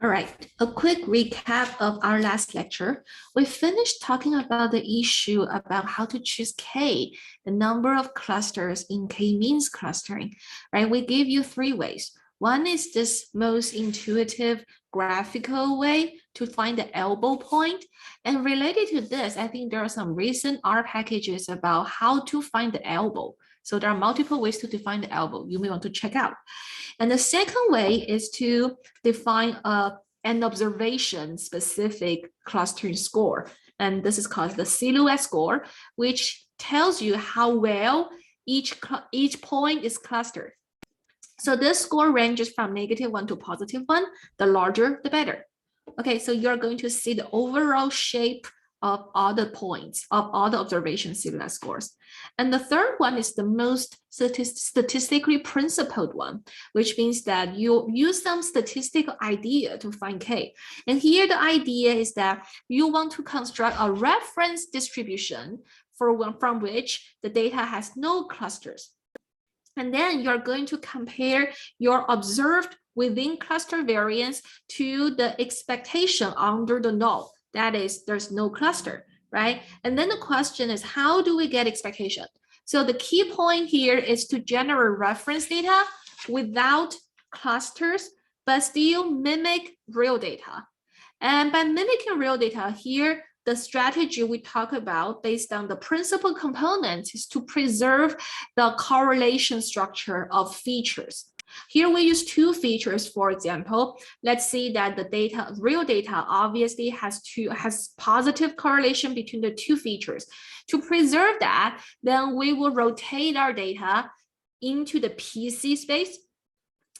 All right, a quick recap of our last lecture. We finished talking about the issue about how to choose K, the number of clusters in K-means clustering, right? We gave you three ways. One is this most intuitive graphical way to find the elbow point. And related to this, I think there are some recent R packages about how to find the elbow. So there are multiple ways to define the elbow you may want to check out. And the second way is to define an observation specific clustering score. And this is called the silhouette score, which tells you how well each point is clustered. So this score ranges from -1 to +1. The larger, the better. Okay, so you're going to see the overall shape of all the points of all the observation silhouette scores. And the third one is the most statistically principled one, which means that you use some statistical idea to find K. And here the idea is that you want to construct a reference distribution from which the data has no clusters. And then you're going to compare your observed within cluster variance to the expectation under the null. That is, there's no cluster, right? And then the question is, how do we get expectation? So the key point here is to generate reference data without clusters, but still mimic real data. And by mimicking real data here, the strategy we talk about based on the principal components is to preserve the correlation structure of features. Here we use two features, for example. Let's see that the data, real data, obviously has positive correlation between the two features. To preserve that, then we will rotate our data into the PC space.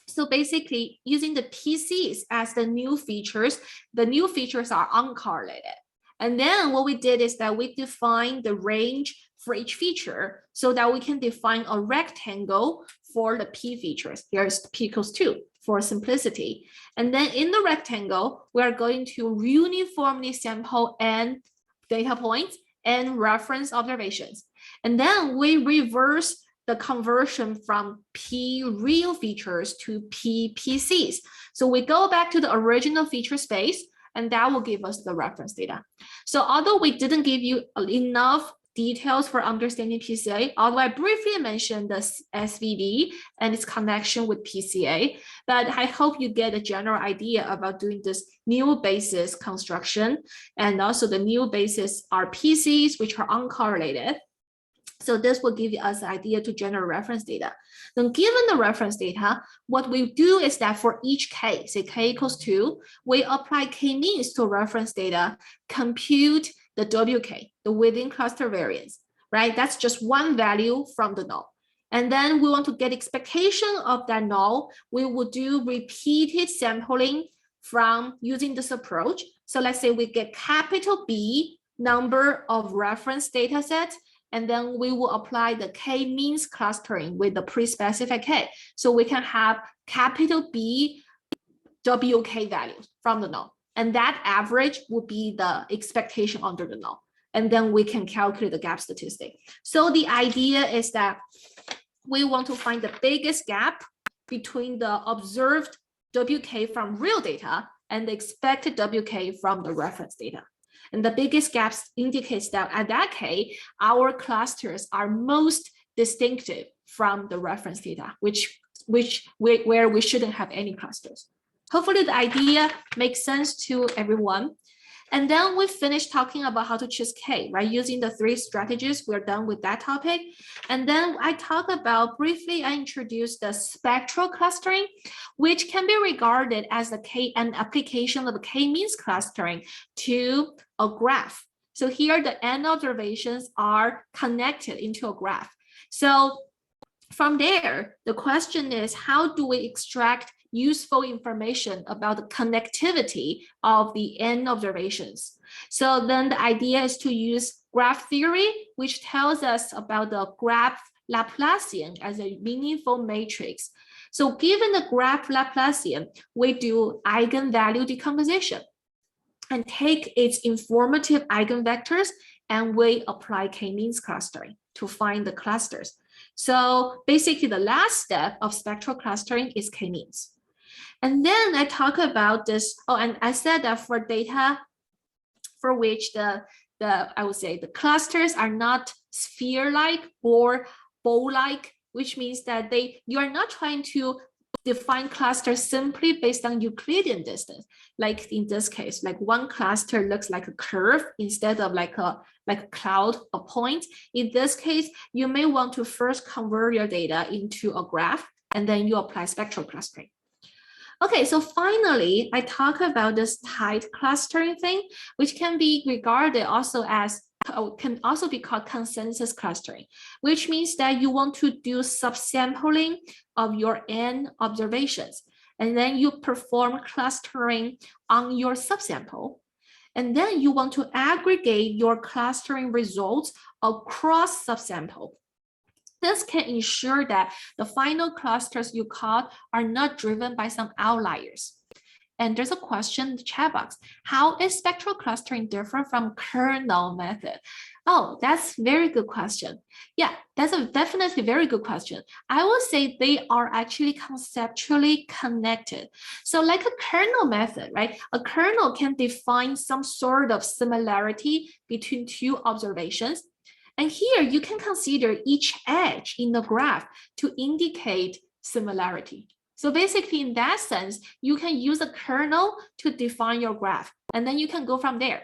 So basically, using the PCs as the new features are uncorrelated. And then what we did is that we defined the range for each feature so that we can define a rectangle for the P features. Here's P equals 2 for simplicity. And then in the rectangle, we are going to uniformly sample n data points and reference observations. And then we reverse the conversion from P real features to P PCs. So we go back to the original feature space, and that will give us the reference data. So although we didn't give you enough details for understanding PCA, although I briefly mentioned the SVD and its connection with PCA, but I hope you get a general idea about doing this new basis construction. And also the new basis are PCs, which are uncorrelated. So this will give us an idea to generate reference data. Then given the reference data, what we do is that for each K, say K equals 2, we apply K-means to reference data, compute the WK, the within cluster variance, right? That's just one value from the null. And then we want to get expectation of that null. We will do repeated sampling from using this approach. So let's say we get capital B number of reference data sets, and then we will apply the K-means clustering with the pre-specified K. So we can have capital B WK values from the null. And that average would be the expectation under the null. And then we can calculate the gap statistic. So the idea is that we want to find the biggest gap between the observed WK from real data and the expected WK from the reference data. And the biggest gaps indicates that at that K, our clusters are most distinctive from the reference data, where we shouldn't have any clusters. Hopefully the idea makes sense to everyone. And then we finished talking about how to choose K, right? Using the three strategies, we're done with that topic. And then I talk about, briefly, I introduced the spectral clustering, which can be regarded as an application of K-means clustering to a graph. So here the n observations are connected into a graph. So from there, the question is, how do we extract useful information about the connectivity of the n observations? So then the idea is to use graph theory, which tells us about the graph Laplacian as a meaningful matrix. So given the graph Laplacian, we do eigenvalue decomposition and take its informative eigenvectors, and we apply K-means clustering to find the clusters. So basically the last step of spectral clustering is K-means. And then I talk about this. Oh, and I said that for data for which I would say the clusters are not sphere-like or bowl-like, which means that you are not trying to define clusters simply based on Euclidean distance. Like in this case, like one cluster looks like a curve instead of like a cloud, a point. In this case, you may want to first convert your data into a graph, and then you apply spectral clustering. Okay, so finally, I talk about this tight clustering thing, which can be regarded also as, can also be called consensus clustering, which means that you want to do subsampling of your N observations, and then you perform clustering on your subsample, and then you want to aggregate your clustering results across subsample. This can ensure that the final clusters you caught are not driven by some outliers. And there's a question in the chat box. How is spectral clustering different from kernel method? Oh, that's a very good question. Yeah, that's a definitely very good question. I would say they are actually conceptually connected. So like a kernel method, right? A kernel can define some sort of similarity between two observations. And here you can consider each edge in the graph to indicate similarity. So basically in that sense, you can use a kernel to define your graph, and then you can go from there.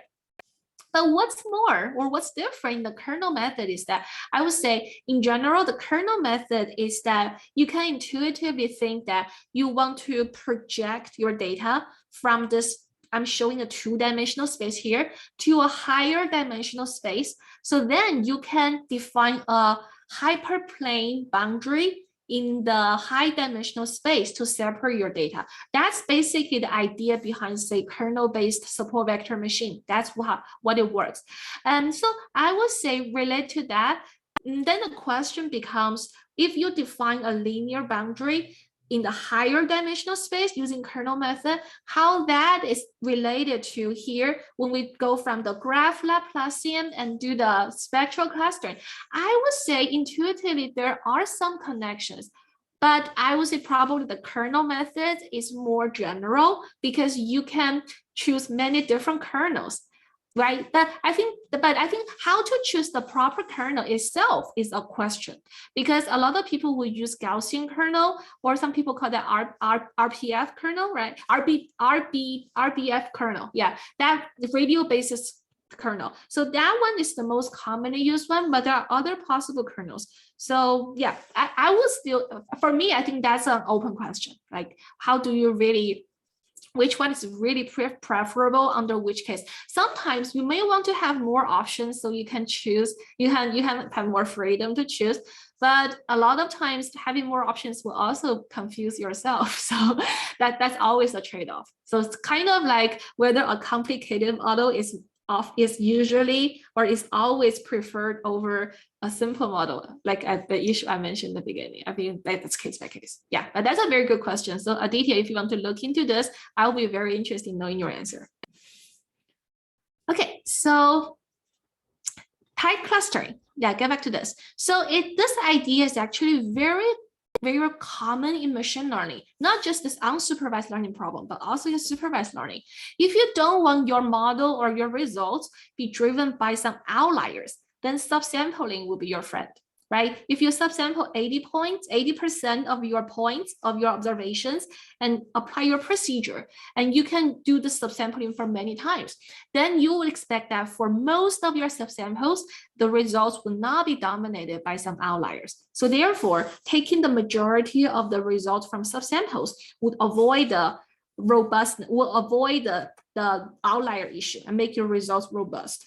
But what's more, or what's different in the kernel method is that I would say in general, the kernel method is that you can intuitively think that you want to project your data from this, I'm showing a two-dimensional space here, to a higher dimensional space. So then you can define a hyperplane boundary in the high dimensional space to separate your data. That's basically the idea behind, say, kernel-based support vector machine. That's what it works. And so I would say related to that, then the question becomes, if you define a linear boundary in the higher dimensional space using kernel method, how that is related to here when we go from the graph Laplacian and do the spectral clustering. I would say intuitively there are some connections, but I would say probably the kernel method is more general because you can choose many different kernels. Right, but I think how to choose the proper kernel itself is a question, because a lot of people will use Gaussian kernel, or some people call that RPF kernel, right? RBF kernel, yeah, that radial basis kernel. So that one is the most commonly used one, but there are other possible kernels. So yeah, I would still, for me, I think that's an open question. Like, how do you really, which one is really preferable under which case? Sometimes you may want to have more options so you can choose, you have more freedom to choose, but a lot of times having more options will also confuse yourself. So that's always a trade-off. So it's kind of like whether a complicated model is usually or is always preferred over a simple model, like at the issue I mentioned in the beginning. I mean, that's case by case. Yeah, but that's a very good question. So Aditya, if you want to look into this, I'll be very interested in knowing your answer. Okay, so tight clustering. Yeah, get back to this. So this idea is actually very common in machine learning, not just this unsupervised learning problem, but also in supervised learning. If you don't want your model or your results be driven by some outliers, then subsampling will be your friend, right? If you subsample 80% of your points of your observations and apply your procedure, and you can do the subsampling for many times, then you would expect that for most of your subsamples, the results will not be dominated by some outliers. So therefore, taking the majority of the results from subsamples would avoid the robustness, will avoid the outlier issue and make your results robust.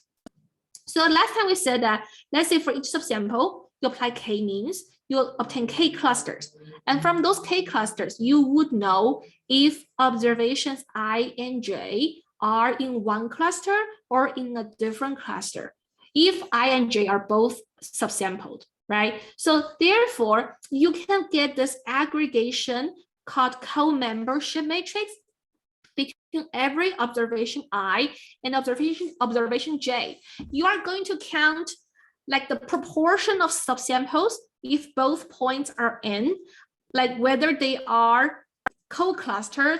So last time we said that, let's say for each subsample, you apply k-means, you'll obtain k clusters. And from those k clusters, you would know if observations I and j are in one cluster or in a different cluster, if I and j are both subsampled, right? So therefore, you can get this aggregation called co-membership matrix between every observation I and observation j. You are going to count like the proportion of subsamples if both points are in, like whether they are co-clustered,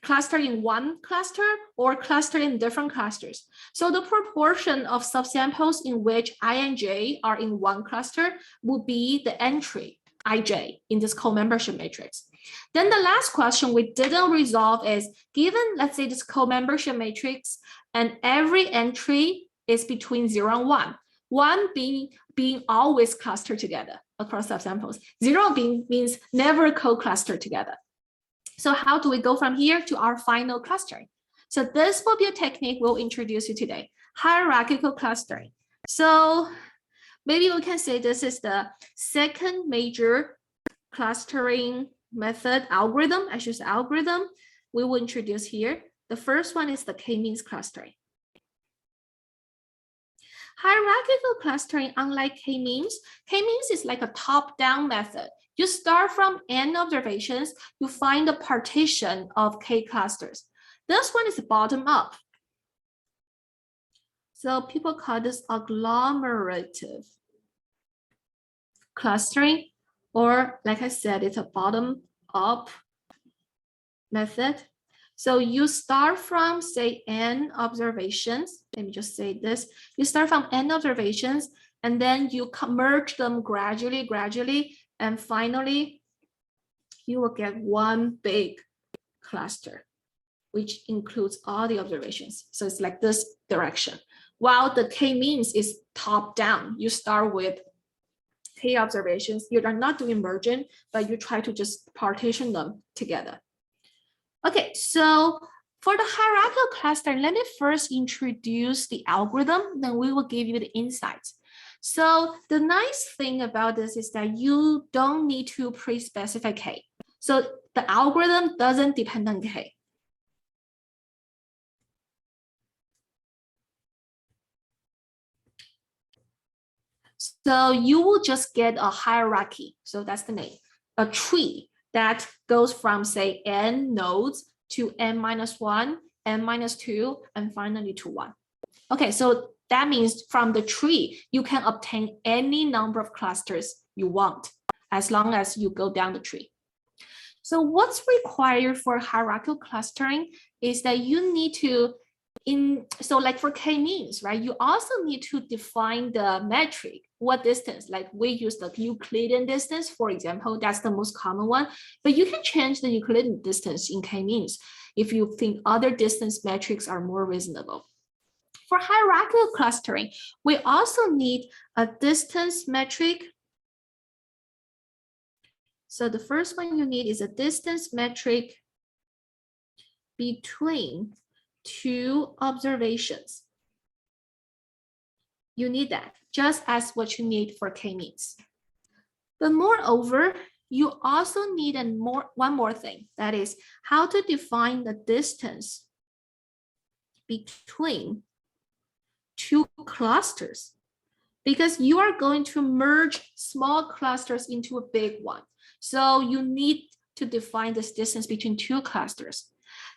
clustered in one cluster or clustered in different clusters. So the proportion of subsamples in which I and J are in one cluster would be the entry IJ in this co-membership matrix. Then the last question we didn't resolve is, given, let's say, this co-membership matrix and every entry is between 0 and 1, 1 being always clustered together across subsamples, 0 means never co-clustered together. So how do we go from here to our final clustering? So this will be a technique we'll introduce you today, hierarchical clustering. So maybe we can say this is the second major clustering method algorithm, I should say algorithm, we will introduce here. The first one is the k-means clustering. Hierarchical clustering, unlike k-means is like a top-down method. You start from n observations, you find a partition of k clusters. This one is bottom-up. So people call this agglomerative clustering, or like I said, it's a bottom-up method. So you start from, say, n observations. Let me just say this. You start from n observations, and then you merge them gradually, and finally, you will get one big cluster, which includes all the observations. So it's like this direction. While the k-means is top-down, you start with k observations. You are not doing merging, but you try to just partition them together. Okay, so for the hierarchical cluster, let me first introduce the algorithm, then we will give you the insights. So the nice thing about this is that you don't need to pre-specify k. So the algorithm doesn't depend on k. So you will just get a hierarchy. So that's the name, a tree that goes from, say, n nodes to n-1, n-2, and finally to 1. Okay, so that means from the tree, you can obtain any number of clusters you want, as long as you go down the tree. So what's required for hierarchical clustering is that you need to, so like for k-means, right, you also need to define the metric, what distance, like we use the Euclidean distance, for example, that's the most common one, but you can change the Euclidean distance in k-means if you think other distance metrics are more reasonable. For hierarchical clustering, we also need a distance metric. So the first one you need is a distance metric between two observations. You need that, just as what you need for k-means. But moreover, you also need one more thing, that is how to define the distance between two clusters, because you are going to merge small clusters into a big one. So you need to define this distance between two clusters.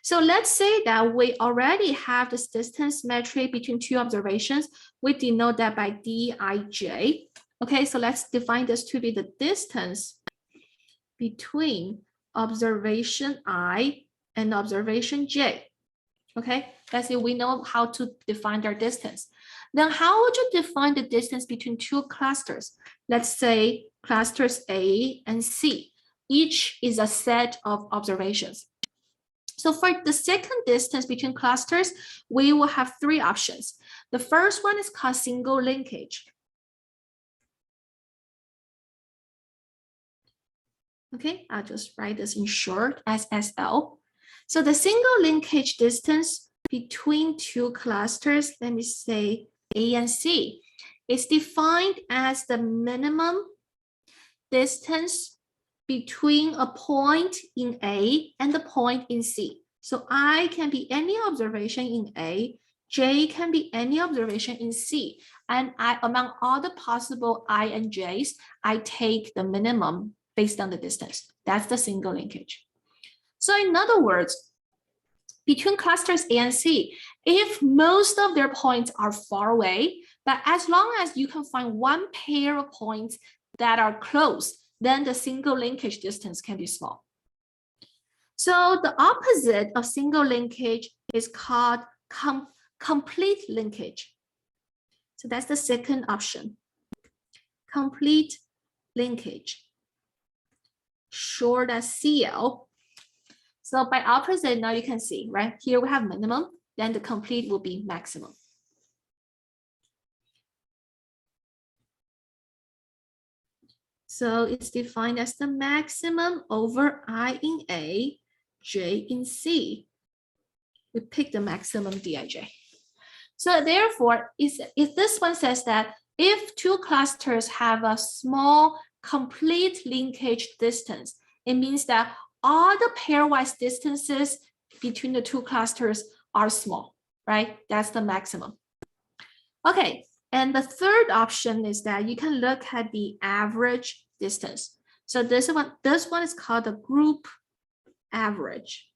So let's say that we already have this distance metric between two observations. We denote that by dij. Okay, so let's define this to be the distance between observation I and observation j. Okay, let's say we know how to define their distance. Then how would you define the distance between two clusters? Let's say clusters A and C. Each is a set of observations. So for the second distance between clusters, we will have three options. The first one is called single linkage. Okay, I'll just write this in short as SL. So the single linkage distance between two clusters, let me say A and C, is defined as the minimum distance between a point in A and the point in C. So I can be any observation in A, J can be any observation in C, and among all the possible I and J's, I take the minimum based on the distance. That's the single linkage. So in other words, between clusters A and C, if most of their points are far away, but as long as you can find one pair of points that are close, then the single linkage distance can be small. So the opposite of single linkage is called complete linkage. So that's the second option. Complete linkage, short as CL. So by opposite, now you can see, right? Here we have minimum, then the complete will be maximum. So it's defined as the maximum over I in A, J in C. We pick the maximum Dij. So therefore, if this one says that if two clusters have a small complete linkage distance, it means that all the pairwise distances between the two clusters are small, right? That's the maximum. Okay, and the third option is that you can look at the average distance. So this one is called the group average.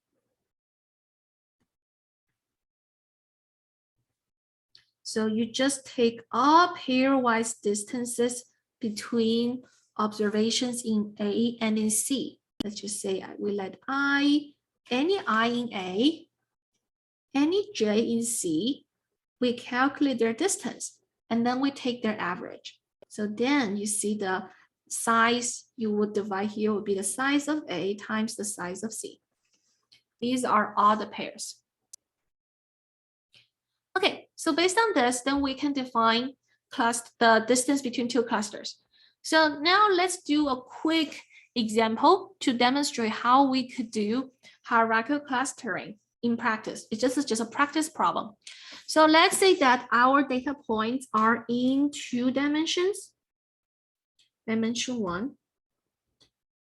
So you just take all pairwise distances between observations in A and in C. Let's just say we let any I in A, any J in C, we calculate their distance, and then we take their average. So then you see the size you would divide here would be the size of A times the size of C. These are all the pairs. Okay, so based on this, then we can define the distance between two clusters. So now let's do a quick example to demonstrate how we could do hierarchical clustering in practice. It's just a practice problem. So let's say that our data points are in 2 dimensions, dimension 1,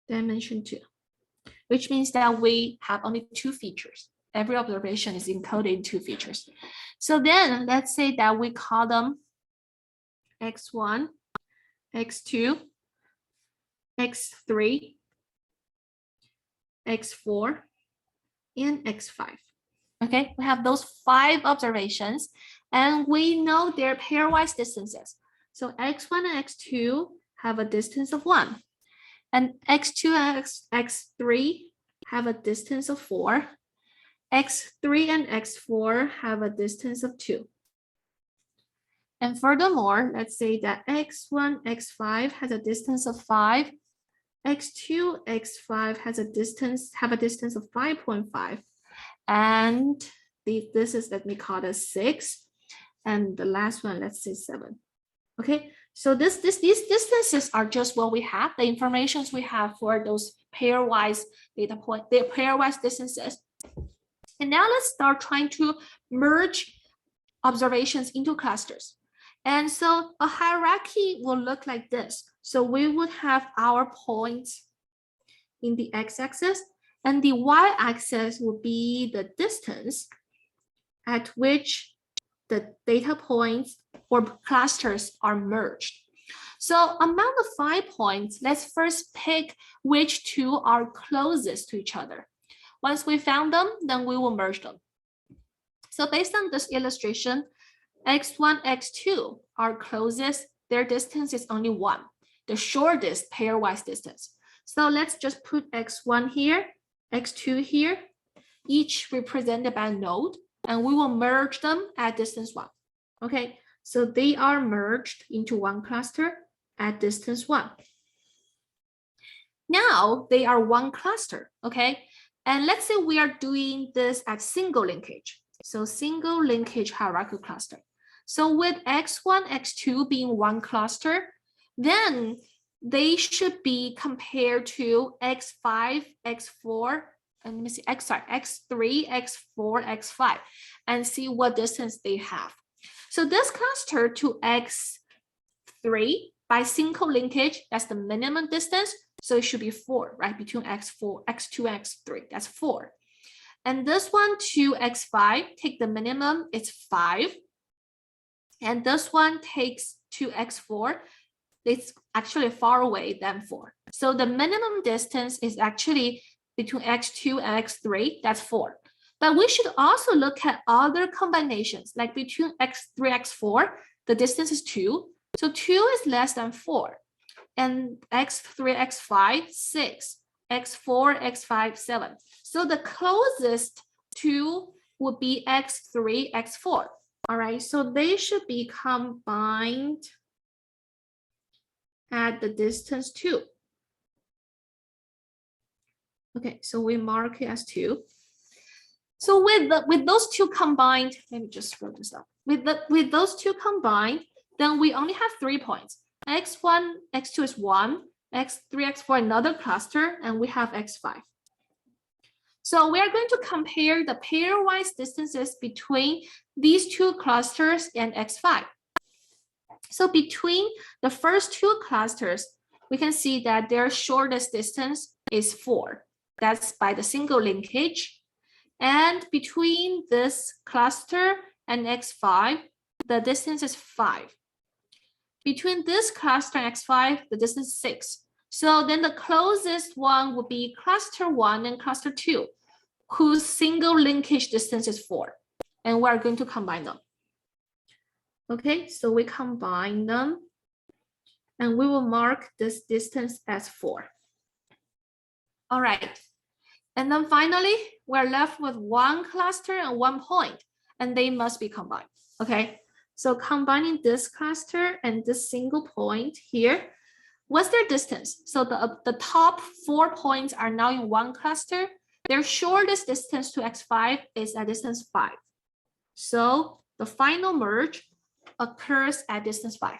dimension 2, which means that we have only 2 features. Every observation is encoded in 2 features. So then let's say that we call them x1, x2, x3, x4, and x5. Okay, we have those 5 observations, and we know their pairwise distances. So x1 and x2 have a distance of 1, and x2 and x3 have a distance of 4. X3 and X4 have a distance of 2. And furthermore, let's say that X1, X5 has a distance of 5. X2, X5 has a distance of 5.5. And this is, let me call it 6. And the last one, let's say 7. Okay, so these distances are just what we have, the informations we have for those pairwise data point, their pairwise distances. And now let's start trying to merge observations into clusters. And so a hierarchy will look like this. So we would have our points in the x-axis, and the y-axis will be the distance at which the data points or clusters are merged. So among the 5 points, let's first pick which 2 are closest to each other. Once we found them, then we will merge them. So based on this illustration, x1, x2 are closest. Their distance is only 1, the shortest pairwise distance. So let's just put x1 here, x2 here, each represented by a node, and we will merge them at distance 1. Okay, so they are merged into one cluster at distance 1. Now they are one cluster, okay? And let's say we are doing this at single linkage. So single linkage hierarchical cluster. So with x1, x2 being one cluster, then they should be compared to x5, x4, and let me see, x3, x4, x5, and see what distance they have. So this cluster to x3 by single linkage, that's the minimum distance. So it should be 4, right? Between x4, x2, and x3, that's 4. And this one to x5, take the minimum, it's 5. And this one takes to x4, it's actually far away than 4. So the minimum distance is actually between x2 and x3, that's 4. But we should also look at other combinations, like between x3, x4, the distance is 2. So 2 is less than 4. And x3, x5, 6. x4, x5, 7. So the closest two would be x3, x4. All right, so they should be combined at the distance 2. Okay, so we mark it as 2. So with those two combined, let me just scroll this up. With those two combined, then we only have 3 points. X1, x2 is 1, x3, x4 another cluster, and we have x5. So we are going to compare the pairwise distances between these two clusters and x5. So between the first two clusters, we can see that their shortest distance is 4. That's by the single linkage. And between this cluster and x5, the distance is 5. Between this cluster and x5, the distance is 6. So then the closest one would be cluster 1 and cluster 2, whose single linkage distance is 4. And we're going to combine them. Okay, so we combine them and we will mark this distance as 4. All right. And then finally, we're left with 1 cluster and 1 point, and they must be combined. Okay, so combining this cluster and this single point here, what's their distance? So the top 4 points are now in 1 cluster. Their shortest distance to x5 is at distance 5. So the final merge occurs at distance 5.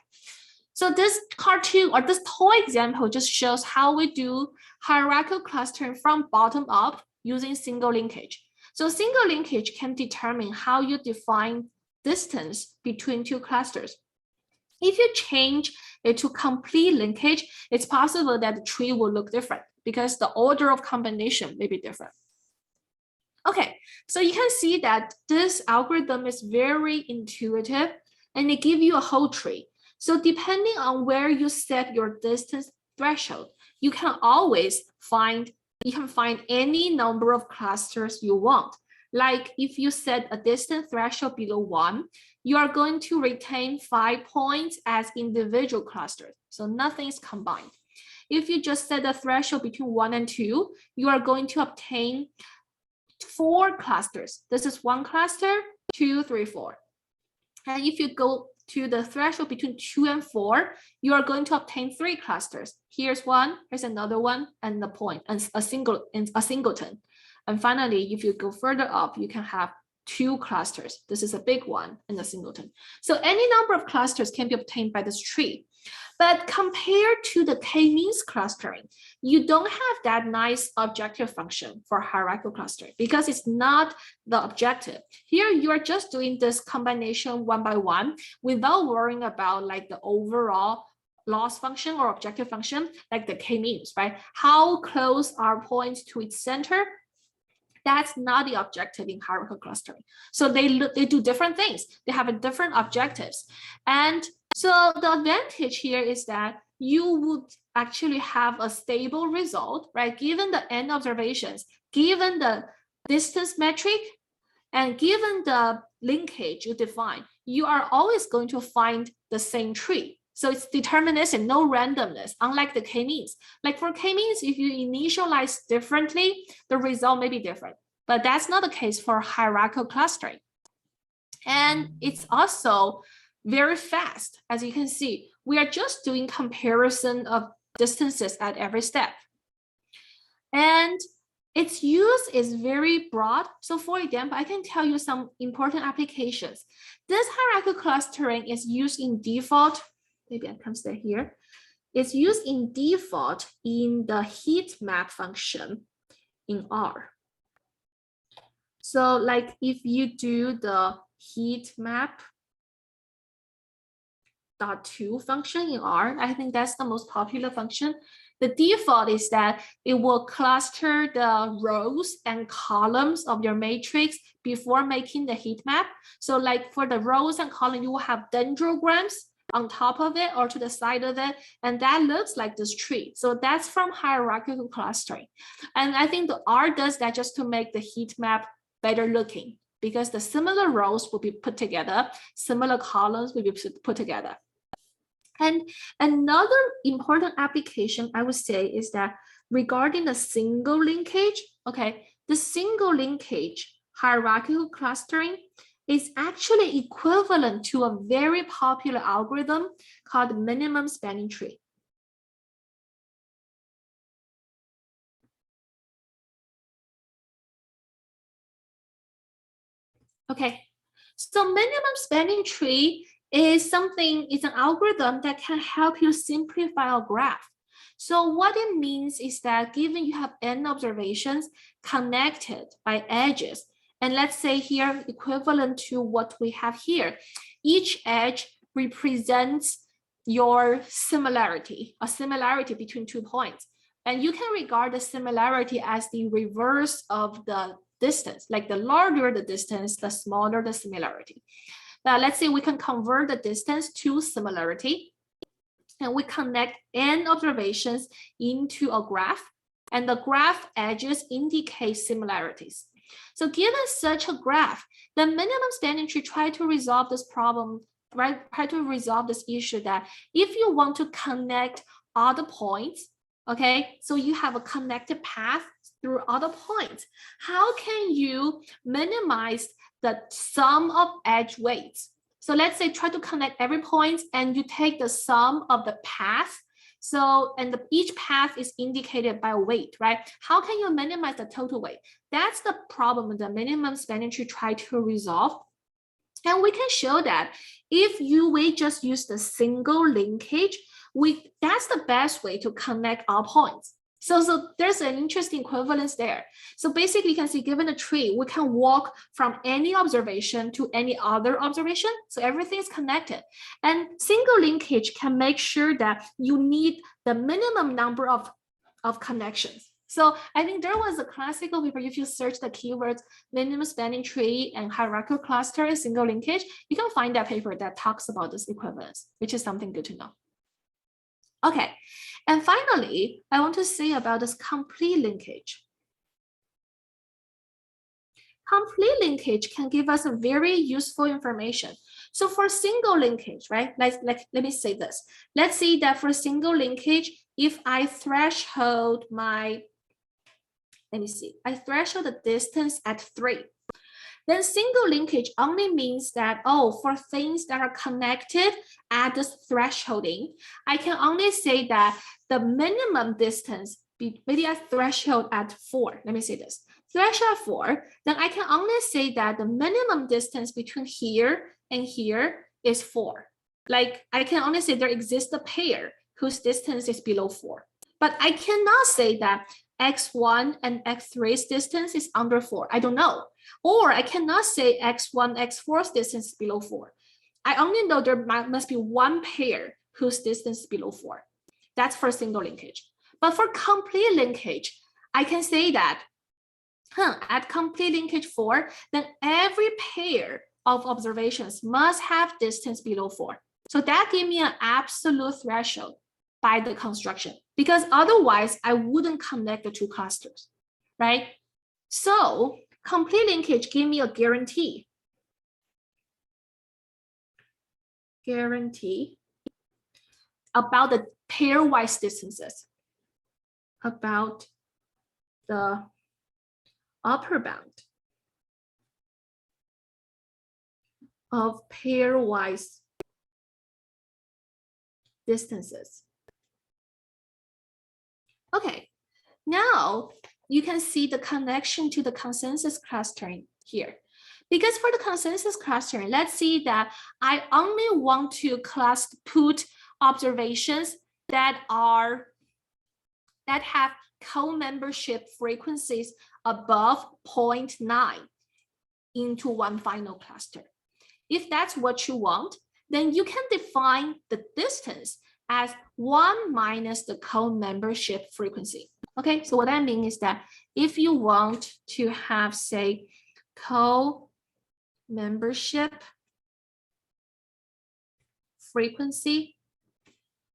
So this cartoon or this toy example just shows how we do hierarchical clustering from bottom up using single linkage. So single linkage can determine how you define distance between two clusters. If you change it to complete linkage, it's possible that the tree will look different because the order of combination may be different. Okay, so you can see that this algorithm is very intuitive and it gives you a whole tree. So depending on where you set your distance threshold, you can always find any number of clusters you want. Like if you set a distance threshold below 1, you are going to retain 5 points as individual clusters. So nothing is combined. If you just set a threshold between 1 and 2, you are going to obtain 4 clusters. This is 1 cluster, 2, 3, 4. And if you go to the threshold between 2 and 4, you are going to obtain 3 clusters. Here's one, here's another one, and the point, and a singleton. And finally, if you go further up, you can have 2 clusters. This is a big one and a singleton. So any number of clusters can be obtained by this tree. But compared to the k-means clustering, you don't have that nice objective function for hierarchical clustering because it's not the objective. Here, you are just doing this combination one by one without worrying about like the overall loss function or objective function, like the k-means, right? How close are points to its center? That's not the objective in hierarchical clustering. So they do different things. They have different objectives. And so the advantage here is that you would actually have a stable result, right? Given the n observations, given the distance metric, and given the linkage you define, you are always going to find the same tree. So it's deterministic, no randomness, unlike the k-means. Like for k-means, if you initialize differently, the result may be different. But that's not the case for hierarchical clustering. And it's also very fast. As you can see, we are just doing comparison of distances at every step. And its use is very broad. So for example, I can tell you some important applications. This hierarchical clustering is used in default. Maybe I can stay here. It's used in default in the heat map function in R. So like if you do the heat map .2 function in R, I think that's the most popular function. The default is that it will cluster the rows and columns of your matrix before making the heat map. So like for the rows and columns, you will have dendrograms on top of it or to the side of it, and that looks like this tree. So that's from hierarchical clustering. And I think the R does that just to make the heat map better looking, because the similar rows will be put together, similar columns will be put together. And another important application I would say is that regarding the single linkage, okay, the single linkage hierarchical clustering is actually equivalent to a very popular algorithm called minimum spanning tree. Okay, so minimum spanning tree is an algorithm that can help you simplify a graph. So what it means is that given you have n observations connected by edges, and let's say here equivalent to what we have here, each edge represents your similarity, a similarity between 2 points. And you can regard the similarity as the reverse of the distance. Like the larger the distance, the smaller the similarity. Now let's say we can convert the distance to similarity, and we connect n observations into a graph, and the graph edges indicate similarities. So given such a graph, the minimum spanning tree try to resolve this problem, right? Try to resolve this issue that if you want to connect all the points, okay, so you have a connected path through other points, how can you minimize the sum of edge weights? So let's say try to connect every point and you take the sum of the path. So, and each path is indicated by weight, right? How can you minimize the total weight? That's the problem the minimum spanning tree try to resolve. And we can show that if we just use the single linkage, that's the best way to connect all points. So there's an interesting equivalence there. So basically you can see given a tree, we can walk from any observation to any other observation. So everything is connected. And single linkage can make sure that you need the minimum number of connections. So I think there was a classical paper, if you search the keywords minimum spanning tree and hierarchical cluster and single linkage, you can find that paper that talks about this equivalence, which is something good to know. Okay, and finally, I want to say about this complete linkage. Complete linkage can give us a very useful information. So for single linkage, right? Let me say this. Let's say that for single linkage, if I threshold I threshold the distance at 3. Then single linkage only means that, for things that are connected at this thresholding, I can only say that the minimum distance, maybe a threshold at 4. Let me say this. Threshold 4, then I can only say that the minimum distance between here and here is 4. Like I can only say there exists a pair whose distance is below 4. But I cannot say that x1 and x3's distance is under 4. I don't know. Or I cannot say x1, x4's distance is below 4. I only know there must be one pair whose distance is below 4. That's for single linkage. But for complete linkage, I can say that at complete linkage 4, then every pair of observations must have distance below 4. So that gives me an absolute threshold by the construction, because otherwise I wouldn't connect the 2 clusters, right? So complete linkage give me a guarantee about the pairwise distances, about the upper bound of pairwise distances. Okay, now you can see the connection to the consensus clustering here. Because for the consensus clustering, let's see that I only want to put observations that have co-membership frequencies above 0.9 into one final cluster. If that's what you want, then you can define the distance as 1 minus the co-membership frequency. Okay, so what I mean is that if you want to have, say, co-membership frequency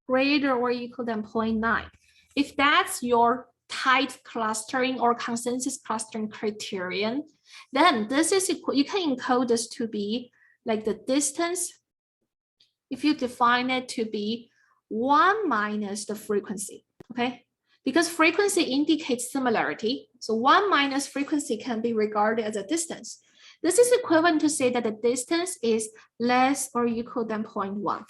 greater or equal than 0.9, if that's your tight clustering or consensus clustering criterion, then this is equal. You can encode this to be like the distance, if you define it to be 1 minus the frequency, okay? because frequency indicates similarity. So 1 minus frequency can be regarded as a distance. This is equivalent to say that the distance is less or equal than 0.1.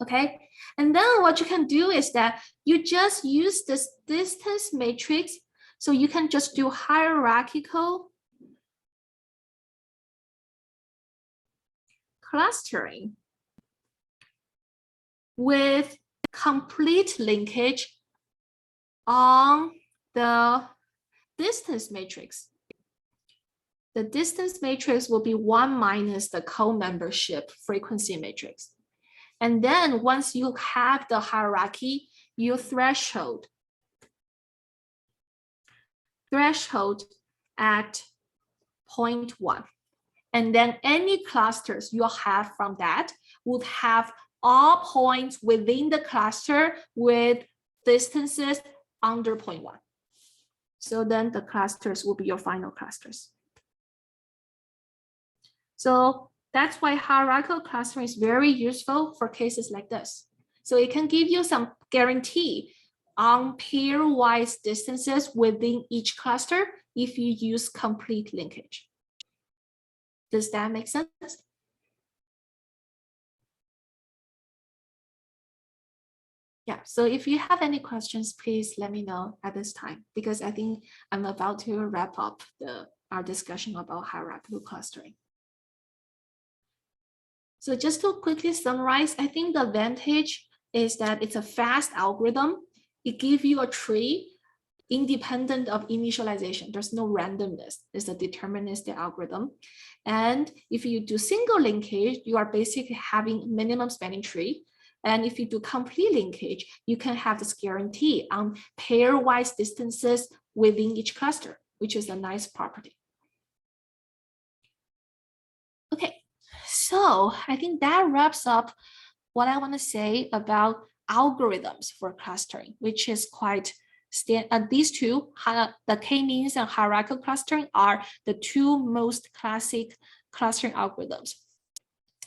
Okay, and then what you can do is that you just use this distance matrix. So you can just do hierarchical clustering with complete linkage on the distance matrix. The distance matrix will be 1 minus the co-membership frequency matrix. And then once you have the hierarchy, you threshold at 0.1. And then any clusters you'll have from that would have all points within the cluster with distances under 0.1. So then the clusters will be your final clusters. So that's why hierarchical clustering is very useful for cases like this. So it can give you some guarantee on pairwise distances within each cluster if you use complete linkage. Does that make sense? Yeah, so if you have any questions, please let me know at this time, because I think I'm about to wrap up our discussion about hierarchical clustering. So just to quickly summarize, I think the advantage is that it's a fast algorithm. It gives you a tree independent of initialization. There's no randomness. It's a deterministic algorithm. And if you do single linkage, you are basically having minimum spanning tree. And if you do complete linkage, you can have this guarantee on pairwise distances within each cluster, which is a nice property. Okay, so I think that wraps up what I want to say about algorithms for clustering, which is quite these two, the k-means and hierarchical clustering, are the two most classic clustering algorithms.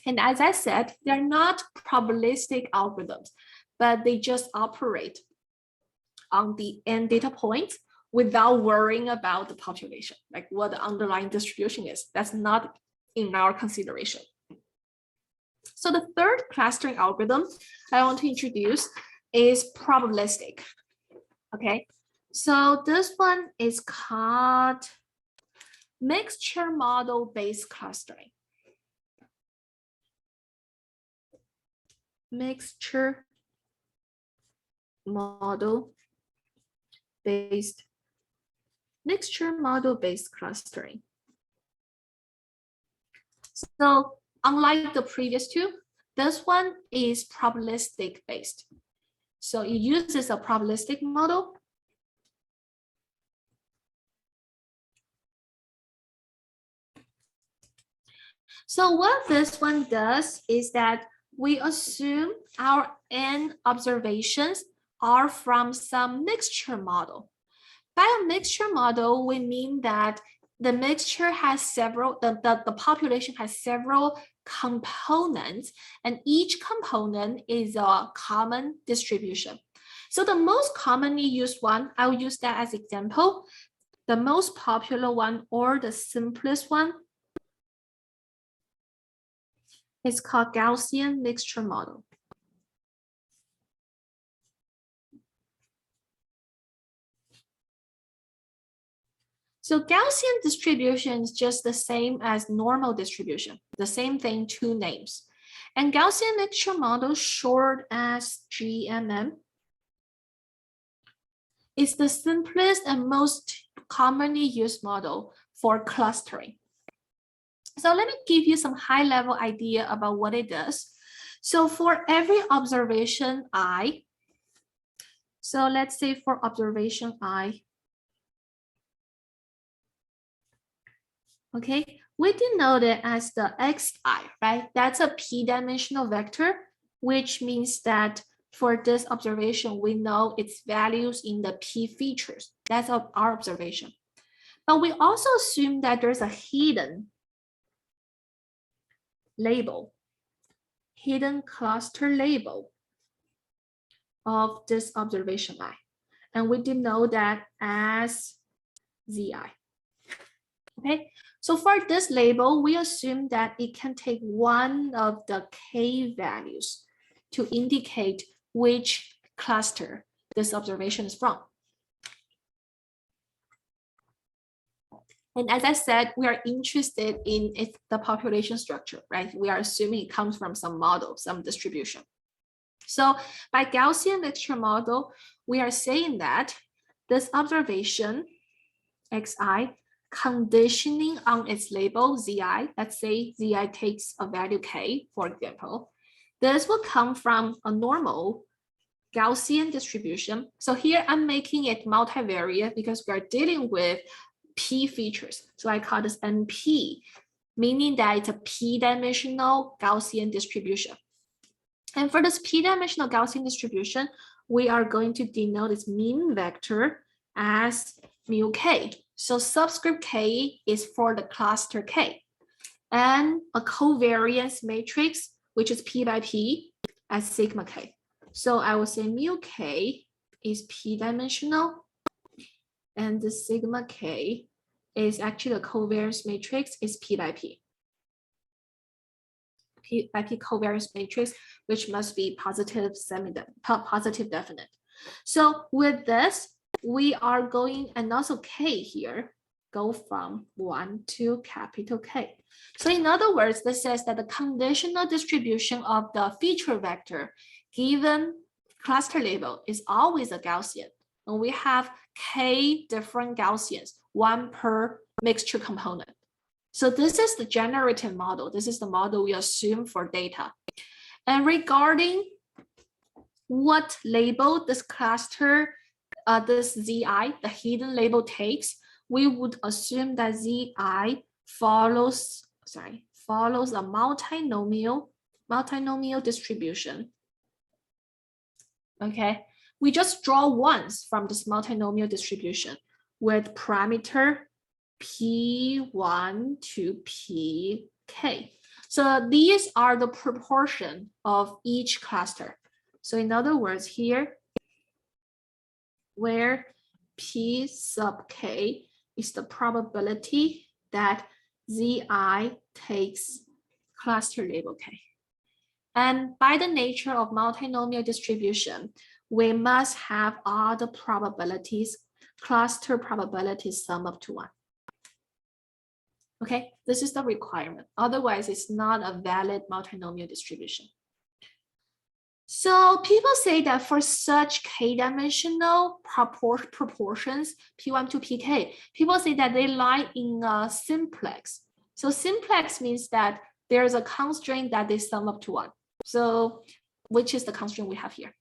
And as I said, they're not probabilistic algorithms, but they just operate on the n data points without worrying about the population, like what the underlying distribution is. That's not in our consideration. So the third clustering algorithm I want to introduce is probabilistic. Okay, so this one is called mixture model-based clustering. Mixture model-based clustering. So unlike the previous two, this one is probabilistic based. So it uses a probabilistic model. So what this one does is that we assume our n observations are from some mixture model. By a mixture model, we mean that the mixture has several, the population has several components, and each component is a common distribution. So the most commonly used one, I will use that as example. The most popular one, or the simplest one, is called Gaussian mixture model. So Gaussian distribution is just the same as normal distribution, the same thing, two names. And Gaussian mixture model, short as GMM, is the simplest and most commonly used model for clustering. So let me give you some high-level idea about what it does. So for every observation I, so let's say for observation I, okay, we denote it as the xi, right? That's a p-dimensional vector, which means that for this observation, we know its values in the p features. That's our observation. But we also assume that there's a hidden label, hidden cluster label of this observation I. and we denote that as zi. Okay, so for this label, we assume that it can take one of the k values to indicate which cluster this observation is from. And as I said, we are interested in the population structure, right? We are assuming it comes from some model, some distribution. So by Gaussian mixture model, we are saying that this observation, xi, conditioning on its label zi, let's say zi takes a value k, for example, this will come from a normal Gaussian distribution. So here I'm making it multivariate because we are dealing with p features. So I call this NP, meaning that it's a p-dimensional Gaussian distribution. And for this p-dimensional Gaussian distribution, we are going to denote its mean vector as mu k. So subscript k is for the cluster k. And a covariance matrix, which is p by p, as sigma k. So I will say mu k is p-dimensional, and the sigma k is actually the covariance matrix is p by p. P by P covariance matrix, which must be positive definite. So with this, we are going, and also K here, go from 1 to capital K. So in other words, this says that the conditional distribution of the feature vector given cluster label is always a Gaussian. And we have K different Gaussians, one per mixture component. So this is the generative model. This is the model we assume for data. And regarding what label this cluster, this ZI, the hidden label takes, we would assume that ZI follows a multinomial distribution. Okay, we just draw ones from this multinomial distribution with parameter P1 to Pk. So these are the proportion of each cluster. So in other words, here, where P sub k is the probability that Zi takes cluster label k. And by the nature of multinomial distribution, we must have all the probabilities, cluster probabilities sum up to 1. Okay, this is the requirement. Otherwise, it's not a valid multinomial distribution. So people say that for such k-dimensional proportions, P1 to Pk, people say that they lie in a simplex. So simplex means that there's a constraint that they sum up to 1. So which is the constraint we have here.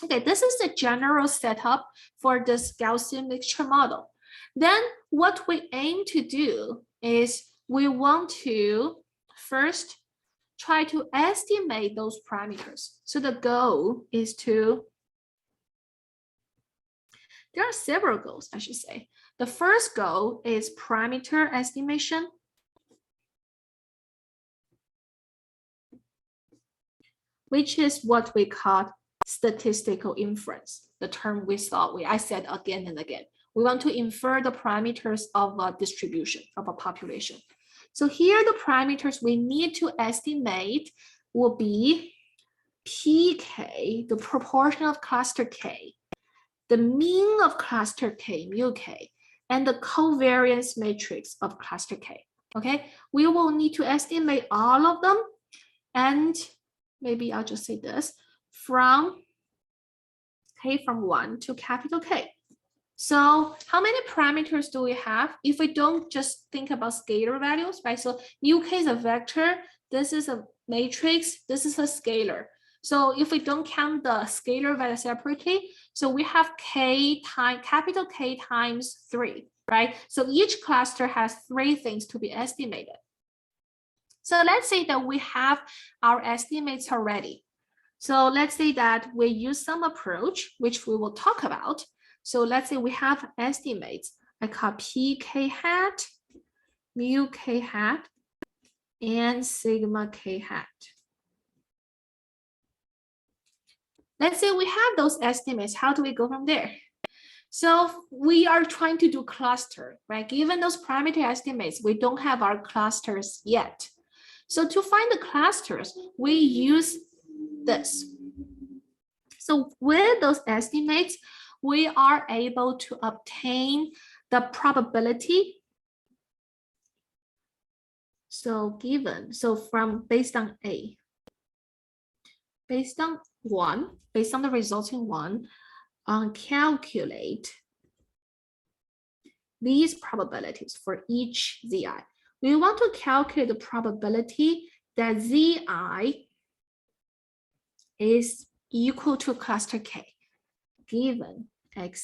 Okay, this is the general setup for this Gaussian mixture model. Then what we aim to do is we want to first try to estimate those parameters. So the goal is to, there are several goals, I should say. The first goal is parameter estimation. Which is what we call statistical inference, the term I said again and again. We want to infer the parameters of a distribution of a population. So here the parameters we need to estimate will be Pk, the proportion of cluster K, the mean of cluster K, mu K, and the covariance matrix of cluster K. Okay, we will need to estimate all of them, and maybe I'll just say this, from K from 1 to capital K. So how many parameters do we have? If we don't just think about scalar values, right? So mu K is a vector, this is a matrix, this is a scalar. So if we don't count the scalar value separately, so we have capital K times 3, right? So each cluster has 3 things to be estimated. So let's say that we have our estimates already. So let's say that we use some approach, which we will talk about. So let's say we have estimates. I call Pk hat, mu k hat, and sigma k hat. let's say we have those estimates. How do we go from there? So we are trying to do cluster, right? Given those parameter estimates, we don't have our clusters yet. So to find the clusters, we use this. So with those estimates, we are able to obtain the probability. So given, so from based on A, based on one, based on the resulting one, calculate these probabilities for each Zi. We want to calculate the probability that Zi is equal to cluster K, given Xi.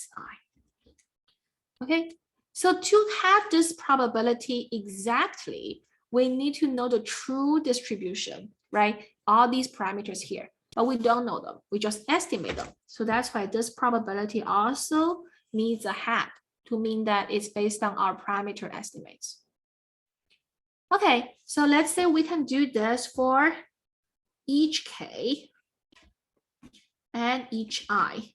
Okay, so to have this probability exactly, we need to know the true distribution, right? All these parameters here, but we don't know them. We just estimate them. So that's why this probability also needs a hat to mean that it's based on our parameter estimates. Okay, so let's say we can do this for each K and each I.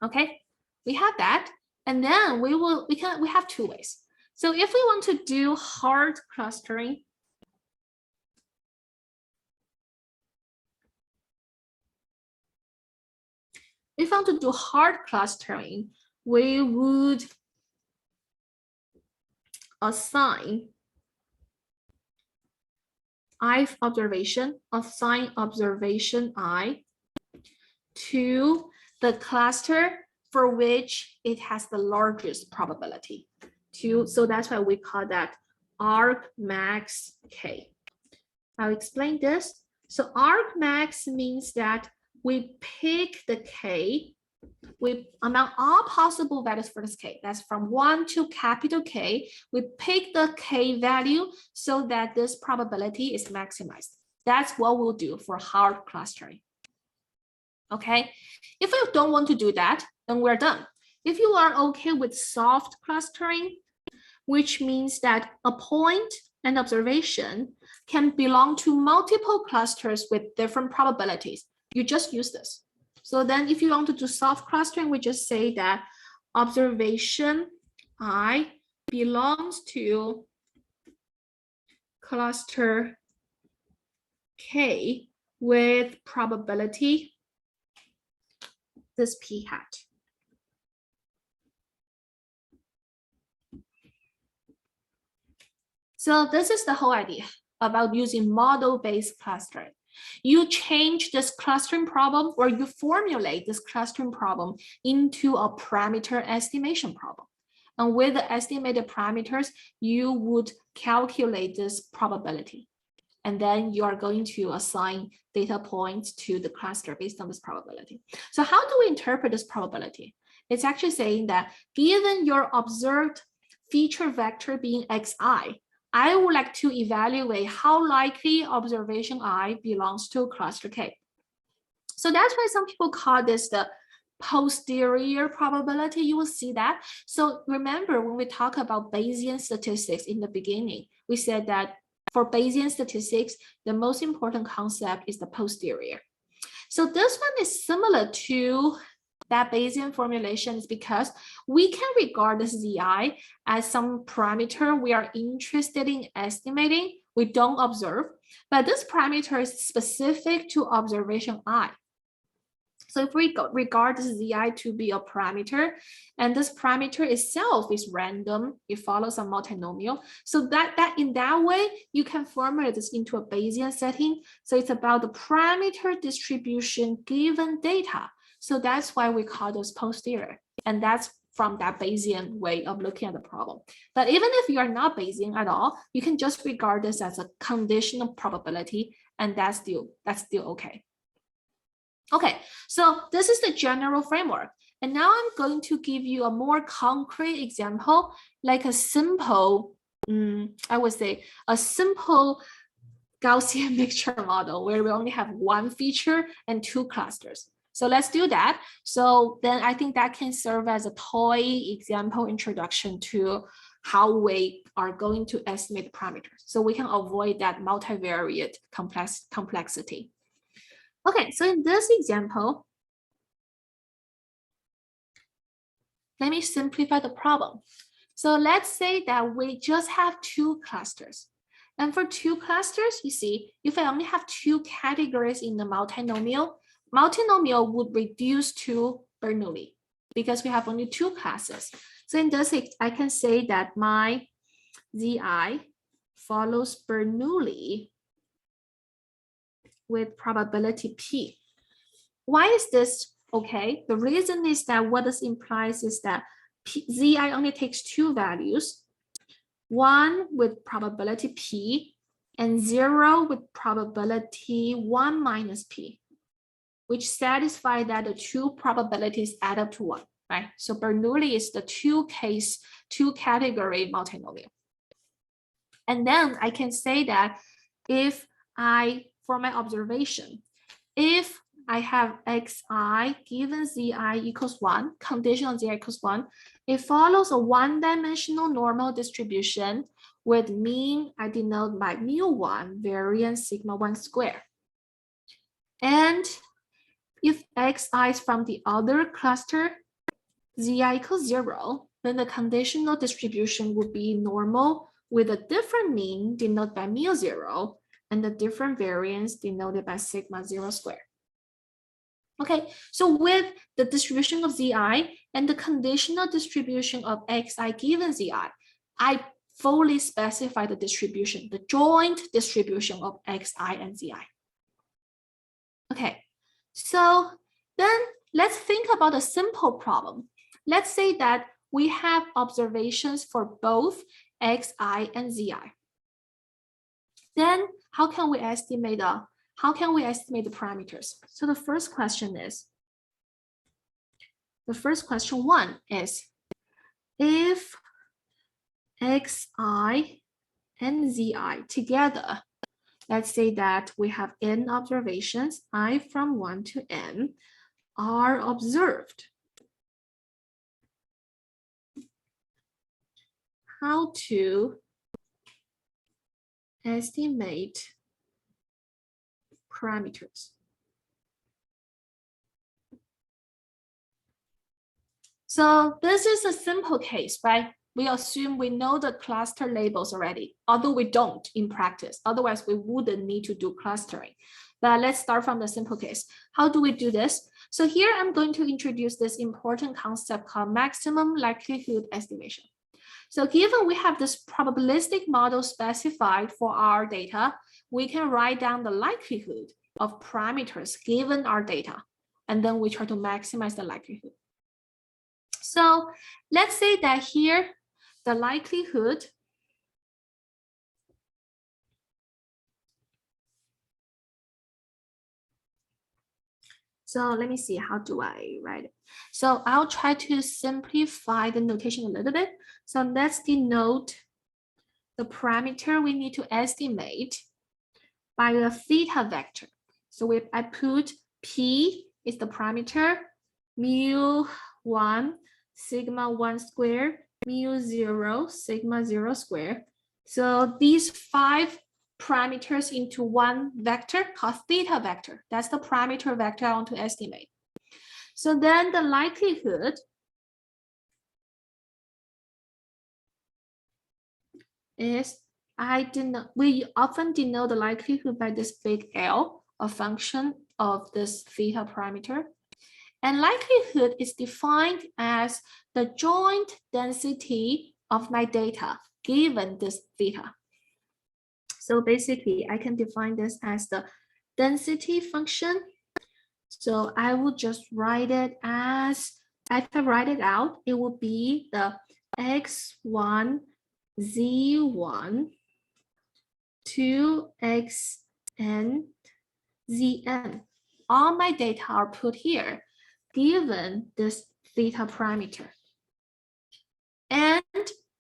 Okay, we have that, and then we have two ways. So if we want to do hard clustering, if we want to do hard clustering, we would assign observation I to the cluster for which it has the largest probability. So that's why we call that argmax K. I'll explain this. So argmax means that we pick the K among all possible values for this K. That's from 1 to capital K. We pick the K value so that this probability is maximized. That's what we'll do for hard clustering. Okay, if you don't want to do that, then we're done. If you are okay with soft clustering, which means that a point and observation can belong to multiple clusters with different probabilities, you just use this. So then if you want to do soft clustering, we just say that observation I belongs to cluster K with probability this P hat. So this is the whole idea about using model-based clustering. You change this clustering problem, or you formulate this clustering problem into a parameter estimation problem. And with the estimated parameters, you would calculate this probability. And then you are going to assign data points to the cluster based on this probability. So how do we interpret this probability? It's actually saying that given your observed feature vector being xi, I would like to evaluate how likely observation I belongs to cluster K. So that's why some people call this the posterior probability. You will see that. So remember when we talk about Bayesian statistics in the beginning, we said that for Bayesian statistics, the most important concept is the posterior. So this one is similar to that Bayesian formulation is because we can regard this Zi as some parameter we are interested in estimating. We don't observe, but this parameter is specific to observation I. So if we regard this Zi to be a parameter, and this parameter itself is random, it follows a multinomial. So that in that way, you can formulate this into a Bayesian setting. So it's about the parameter distribution given data. So that's why we call those posterior. And that's from that Bayesian way of looking at the problem. But even if you are not Bayesian at all, you can just regard this as a conditional probability, and that's still okay. Okay, so this is the general framework. And now I'm going to give you a more concrete example, like a simple, I would say, a simple Gaussian mixture model where we only have one feature and two clusters. So let's do that. So then I think that can serve as a toy example introduction to how we are going to estimate parameters. So we can avoid that multivariate complexity. Okay, so in this example, let me simplify the problem. So let's say that we just have two clusters. And for two clusters, you see, if I only have two categories in the multinomial, multinomial would reduce to Bernoulli because we have only two classes. So in this, I can say that my Zi follows Bernoulli with probability P. Why is this okay? The reason is that what this implies is that Zi only takes two values, one with probability P and 0 with probability 1 minus P, which satisfy that the two probabilities add up to 1, right? So Bernoulli is the two category multinomial. And then I can say that if for my observation, if I have xi given zi equals 1, conditional zi equals 1, it follows a one-dimensional normal distribution with mean I denote by mu1, variance sigma 1 square. And if xi is from the other cluster, zi equals 0, then the conditional distribution would be normal with a different mean denoted by mu0 and the different variance denoted by sigma 0 square. Okay, so with the distribution of Zi and the conditional distribution of Xi given Zi, I fully specify the distribution, the joint distribution of Xi and Zi. Okay, so then let's think about a simple problem. Let's say that we have observations for both Xi and Zi. Then how can we estimate the parameters? So the first question one is, if xi and zi together, let's say that we have n observations, I from 1 to n, are observed, how to estimate parameters? So this is a simple case, right? We assume we know the cluster labels already, although we don't in practice. Otherwise, we wouldn't need to do clustering. But let's start from the simple case. How do we do this? So here I'm going to introduce this important concept called maximum likelihood estimation. So given we have this probabilistic model specified for our data, we can write down the likelihood of parameters given our data, and then we try to maximize the likelihood. So let's say that here, the likelihood so let me see, how do I write it? So I'll try to simplify the notation a little bit. So let's denote the parameter we need to estimate by a theta vector. So if I put P is the parameter, mu1 sigma 1 square, mu0 sigma 0 square. So these 5 parameters into one vector called theta vector. That's the parameter vector I want to estimate. So then the likelihood is, we often denote the likelihood by this big L, a function of this theta parameter. And likelihood is defined as the joint density of my data given this theta. So basically, I can define this as the density function. So I will just write it as, if I write it out, it will be the x1, z1, 2xn, zn. All my data are put here, given this theta parameter. And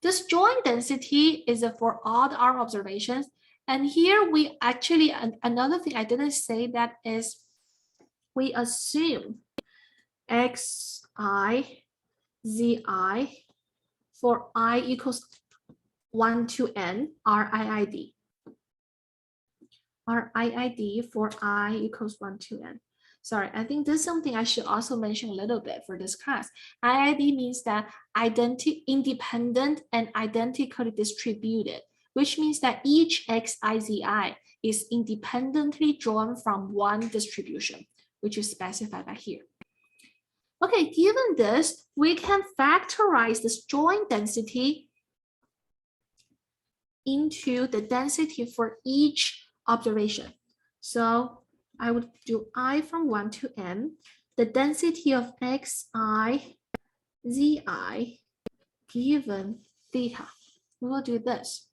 this joint density is for all our observations. And here we actually, another thing I didn't say that is, we assume xi, zi for I equals 1 to n are IID. our IID for I equals 1 to n. Sorry, I think this is something I should also mention a little bit for this class. IID means that independent and identically distributed, which means that each xizi is independently drawn from one distribution, which is specified by here. Okay, given this, we can factorize this joint density into the density for each observation. So I would do I from 1 to n, the density of xi, zi, given theta. We will do this.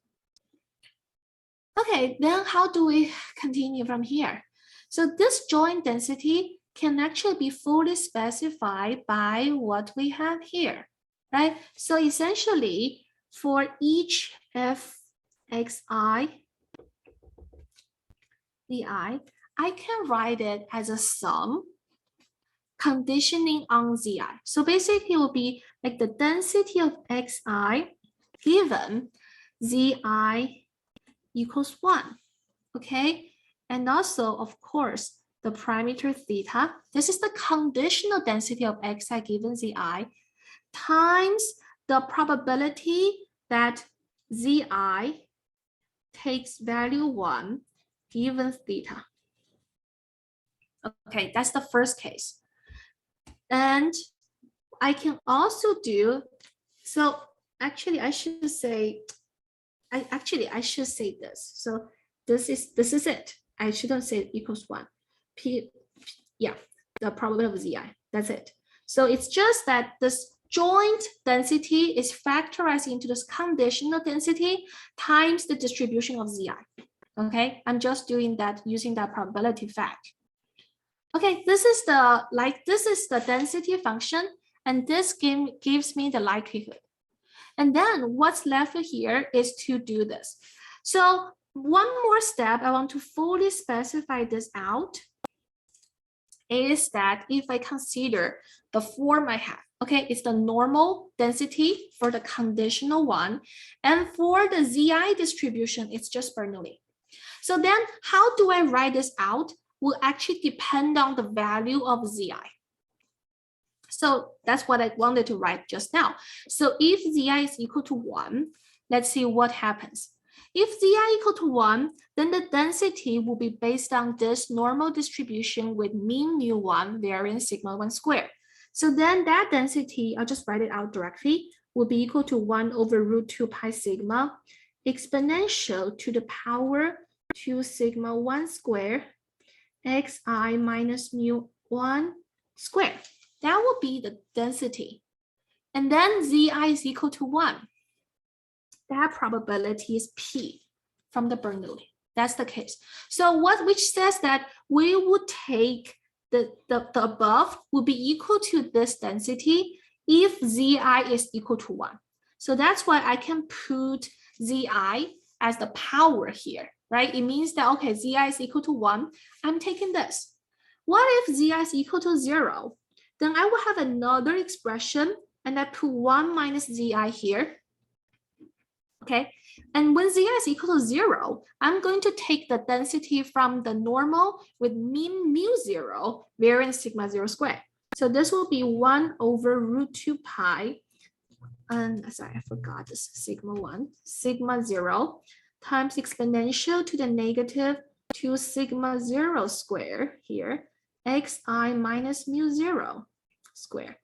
Okay, then how do we continue from here? So this joint density can actually be fully specified by what we have here, right? So essentially, for each fxi, di, I can write it as a sum conditioning on zi. So basically it will be like the density of xi given zi equals 1, okay? And also, of course, the parameter theta, this is the conditional density of xi given zi, times the probability that zi takes value 1 given theta. Okay, that's the first case. And I can also do, so actually I should say, I should say this. So this is it. I shouldn't say equals 1. Yeah, the probability of zi, that's it. So it's just that this joint density is factorized into this conditional density times the distribution of zi. Okay, I'm just doing that using that probability fact. Okay, this is the density function, and this gives me the likelihood. And then what's left here is to do this. So one more step, I want to fully specify this out, is that if I consider the form I have, okay, it's the normal density for the conditional one, and for the zi distribution, it's just Bernoulli. So then how do I write this out will actually depend on the value of zi. So that's what I wanted to write just now. So if zi is equal to 1, let's see what happens. If zi equal to 1, then the density will be based on this normal distribution with mean mu1, variance sigma 1 squared. So then that density, I'll just write it out directly, will be equal to 1 over root 2 pi sigma exponential to the power 2 sigma 1 squared xi minus mu1 squared. That will be the density. And then zi is equal to 1. That probability is P from the Bernoulli. That's the case. So which says that we would take the above will be equal to this density if zi is equal to 1. So that's why I can put zi as the power here, right? It means that, okay, zi is equal to 1. I'm taking this. What if zi is equal to 0? Then I will have another expression, and I put 1 minus zi here. Okay, and when zi is equal to 0, I'm going to take the density from the normal with mean mu0, variance sigma 0 squared. So this will be 1 over root 2 pi, and sorry, I forgot this sigma 1, sigma 0 times exponential to the negative 2 sigma 0 square here, xi minus mu0 square.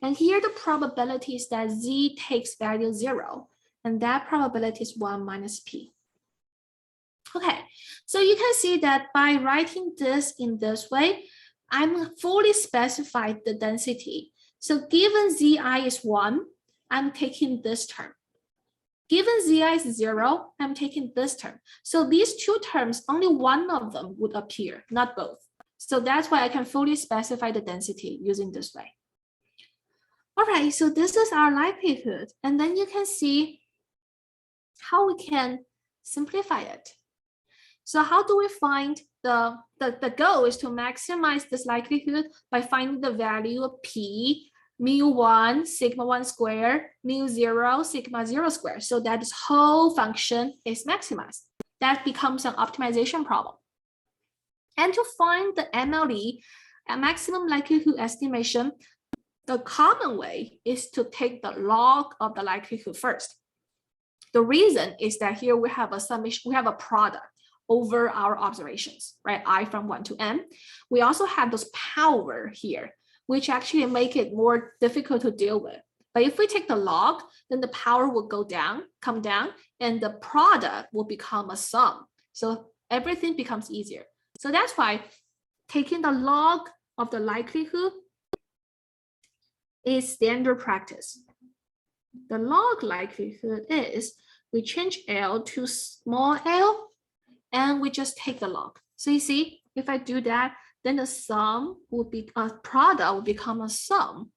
And here the probability is that z takes value 0, and that probability is 1 minus p. Okay, so you can see that by writing this in this way, I'm fully specified the density. So given zi is 1, I'm taking this term. Given zi is 0, I'm taking this term. So these two terms, only one of them would appear, not both. So that's why I can fully specify the density using this way. All right, so this is our likelihood. And then you can see how we can simplify it. So how do we find the goal is to maximize this likelihood by finding the value of P, mu1, sigma 1 squared, mu0, sigma 0 squared, so that this whole function is maximized. That becomes an optimization problem. And to find the MLE, a maximum likelihood estimation, the common way is to take the log of the likelihood first. The reason is that here we have a summation, we have a product over our observations, right? I from 1 to n. We also have those power here, which actually make it more difficult to deal with. But if we take the log, then the power will go down, come down, and the product will become a sum. So everything becomes easier. So that's why taking the log of the likelihood is standard practice. The log likelihood is we change L to small l, and we just take the log. So you see, if I do that, then the sum will be a product will become a sum.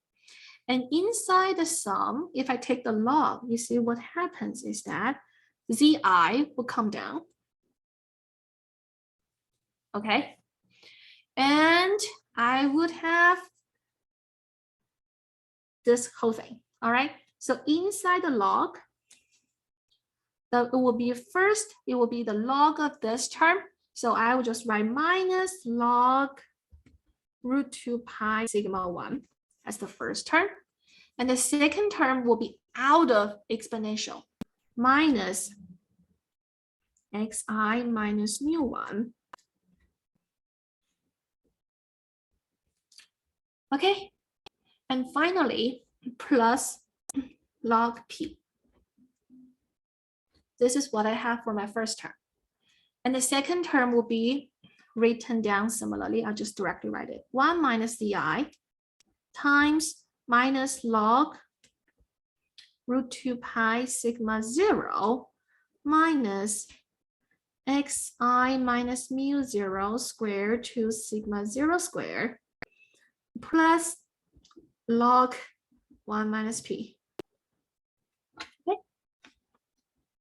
And inside the sum, if I take the log, you see what happens is that Zi will come down. Okay. And I would have this whole thing. All right. So inside the log, it will be first, it will be the log of this term. So I will just write minus log root 2 pi sigma 1 as the first term. And the second term will be out of exponential, minus xi minus mu 1. Okay. And finally, plus log p. This is what I have for my first term. And the second term will be written down similarly. I'll just directly write it. 1 minus Zi times minus log root 2 pi sigma 0 minus xi minus mu 0 squared to sigma 0 squared plus log 1 minus p. Okay,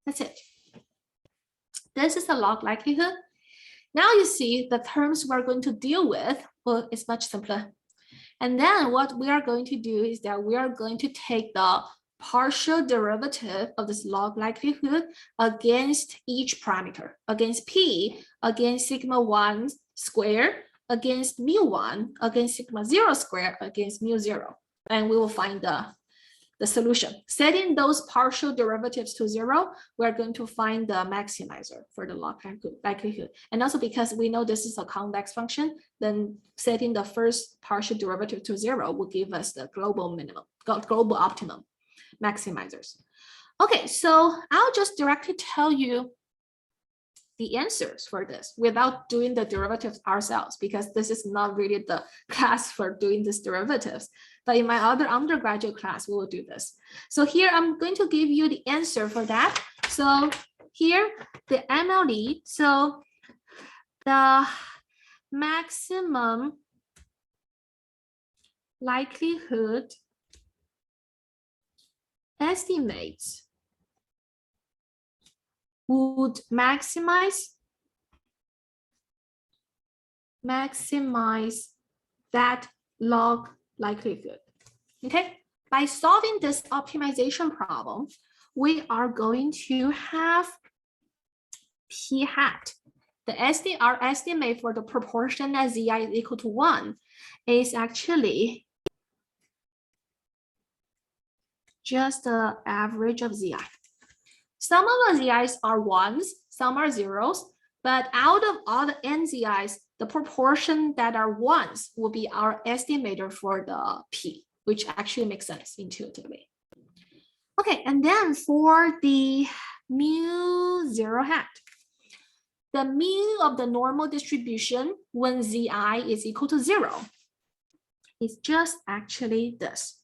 that's it. This is the log likelihood. Now you see the terms we're going to deal with, well, it's much simpler. And then what we are going to do is that we are going to take the partial derivative of this log likelihood against each parameter, against p, against sigma 1 square, against mu 1, against sigma 0 square, against mu 0. And we will find the solution. Setting those partial derivatives to 0, we're going to find the maximizer for the log likelihood. And also because we know this is a convex function, then setting the first partial derivative to 0 will give us the global minimum, global optimum maximizers. Okay, so I'll just directly tell you the answers for this without doing the derivatives ourselves, because this is not really the class for doing these derivatives. But in my other undergraduate class, we will do this. So here I'm going to give you the answer for that. So here the MLE, so the maximum likelihood estimates would maximize that log likelihood. Okay, by solving this optimization problem, we are going to have p hat. Our estimate for the proportion that Zi is equal to 1 is actually just the average of Zi. Some of the Zi's are 1s, some are 0s, but out of all the n Zi's, the proportion that are 1s will be our estimator for the p, which actually makes sense intuitively. Okay, and then for the mu 0 hat, the mu of the normal distribution when Zi is equal to 0 is just actually this.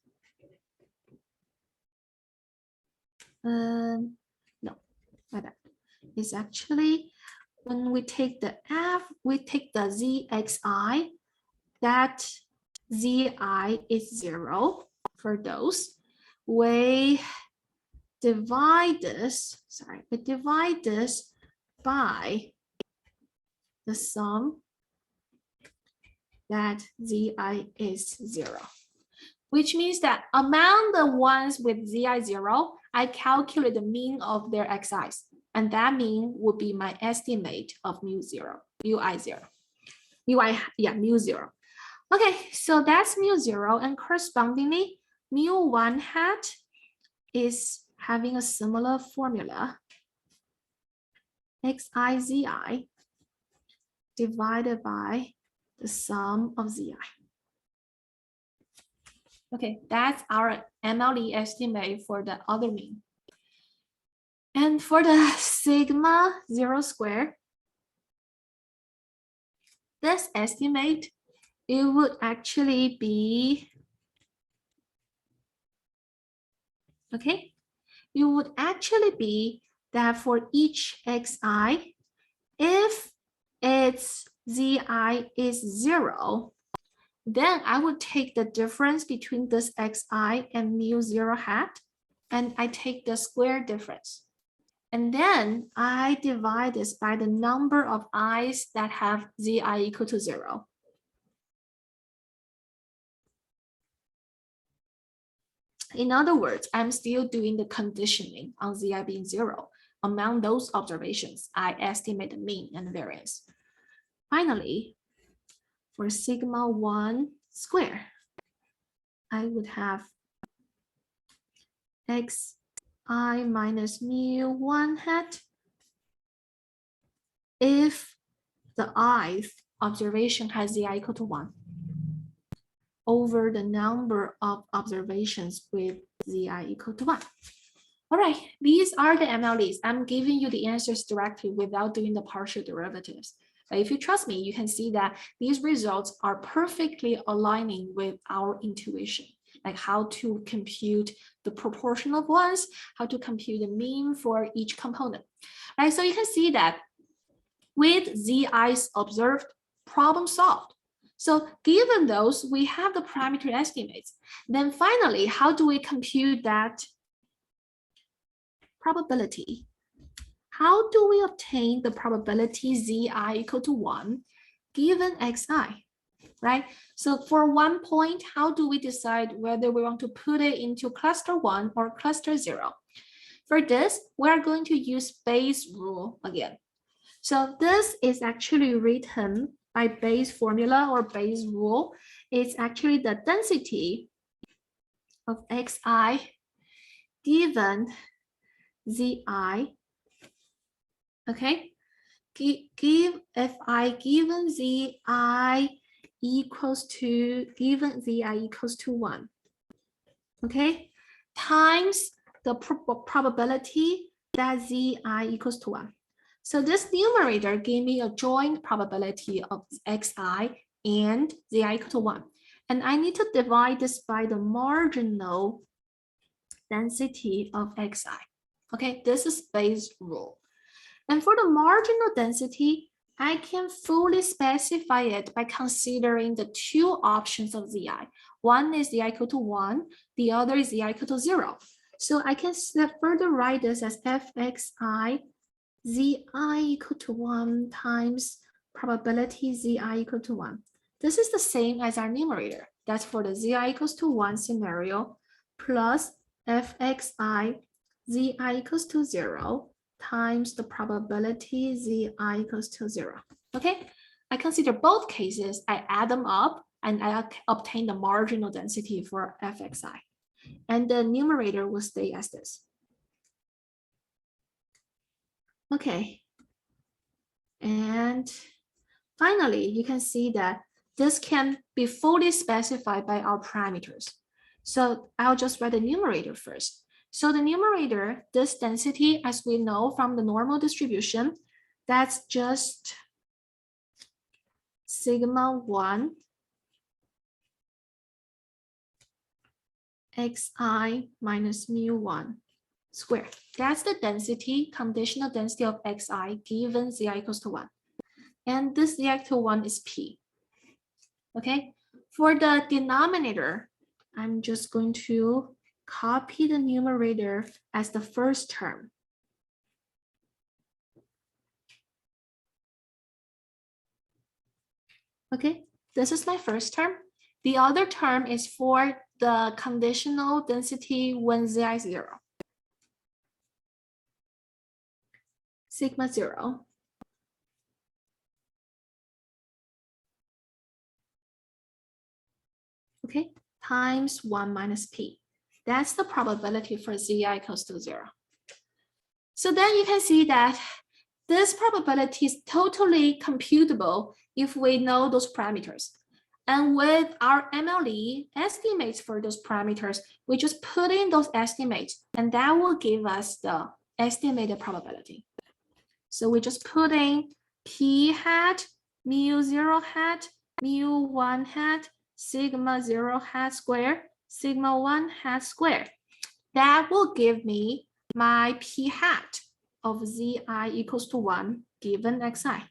It's actually when we take the f, we take the zxi, that zi is 0 for those. We divide this, we divide this by the sum that zi is 0, which means that among the ones with zi 0, I calculate the mean of their xi's, and that mean would be my estimate of mu 0, ui 0. mu 0. Okay, so that's mu 0, and correspondingly, mu 1 hat is having a similar formula. Xi zi divided by the sum of zi. Okay, that's our MLE estimate for the other mean. And for the sigma 0 square, this estimate, it would actually be, okay, it would actually be that for each xi, if its zi is 0, then I would take the difference between this xi and mu 0 hat, and I take the square difference. And then I divide this by the number of i's that have zi equal to 0. In other words, I'm still doing the conditioning on zi being 0. Among those observations, I estimate the mean and variance. Finally, for sigma 1 square, I would have xi minus mu 1 hat if the ith observation has zi equal to 1 over the number of observations with zi equal to 1. All right, these are the MLEs. I'm giving you the answers directly without doing the partial derivatives. But if you trust me, you can see that these results are perfectly aligning with our intuition, like how to compute the proportion of ones, how to compute the mean for each component. All right, so you can see that with zi's observed, problem solved. So given those, we have the parameter estimates. Then finally, how do we compute that probability? How do we obtain the probability zi equal to 1 given xi, right? So for 1 point, how do we decide whether we want to put it into cluster 1 or cluster 0? For this, we're going to use Bayes' rule again. So this is actually written by Bayes' formula or Bayes' rule. It's actually the density of xi given zi. Okay, if I given zi equals to 1, okay, times the probability that zi equals to 1. So this numerator gave me a joint probability of xi and zi equal to 1. And I need to divide this by the marginal density of xi. Okay, this is Bayes' rule. And for the marginal density, I can fully specify it by considering the two options of zi. One is zi equal to 1, the other is zi equal to 0. So I can further write this as fxi zi equal to 1 times probability zi equal to 1. This is the same as our numerator. That's for the zi equals to 1 scenario plus fxi zi equals to 0 times the probability zi equals to 0. Okay, I consider both cases, I add them up, and I obtain the marginal density for fxi. And the numerator will stay as this. Okay, and finally, you can see that this can be fully specified by our parameters. So I'll just write the numerator first. So the numerator, this density, as we know from the normal distribution, that's just sigma 1 xi minus mu 1 squared. That's the density, conditional density of xi given zi equals to 1. And this zi equal to 1 is p. Okay, for the denominator, I'm just going to copy the numerator as the first term. Okay, this is my first term. The other term is for the conditional density when zi is 0. Sigma 0 okay, times 1 minus p. That's the probability for zi equals to 0. So then you can see that this probability is totally computable if we know those parameters. And with our MLE estimates for those parameters, we just put in those estimates, and that will give us the estimated probability. So we just put in p hat, mu 0 hat, mu 1 hat, sigma 0 hat square, sigma 1 hat square. That will give me my p hat of zi equals to 1 given xi.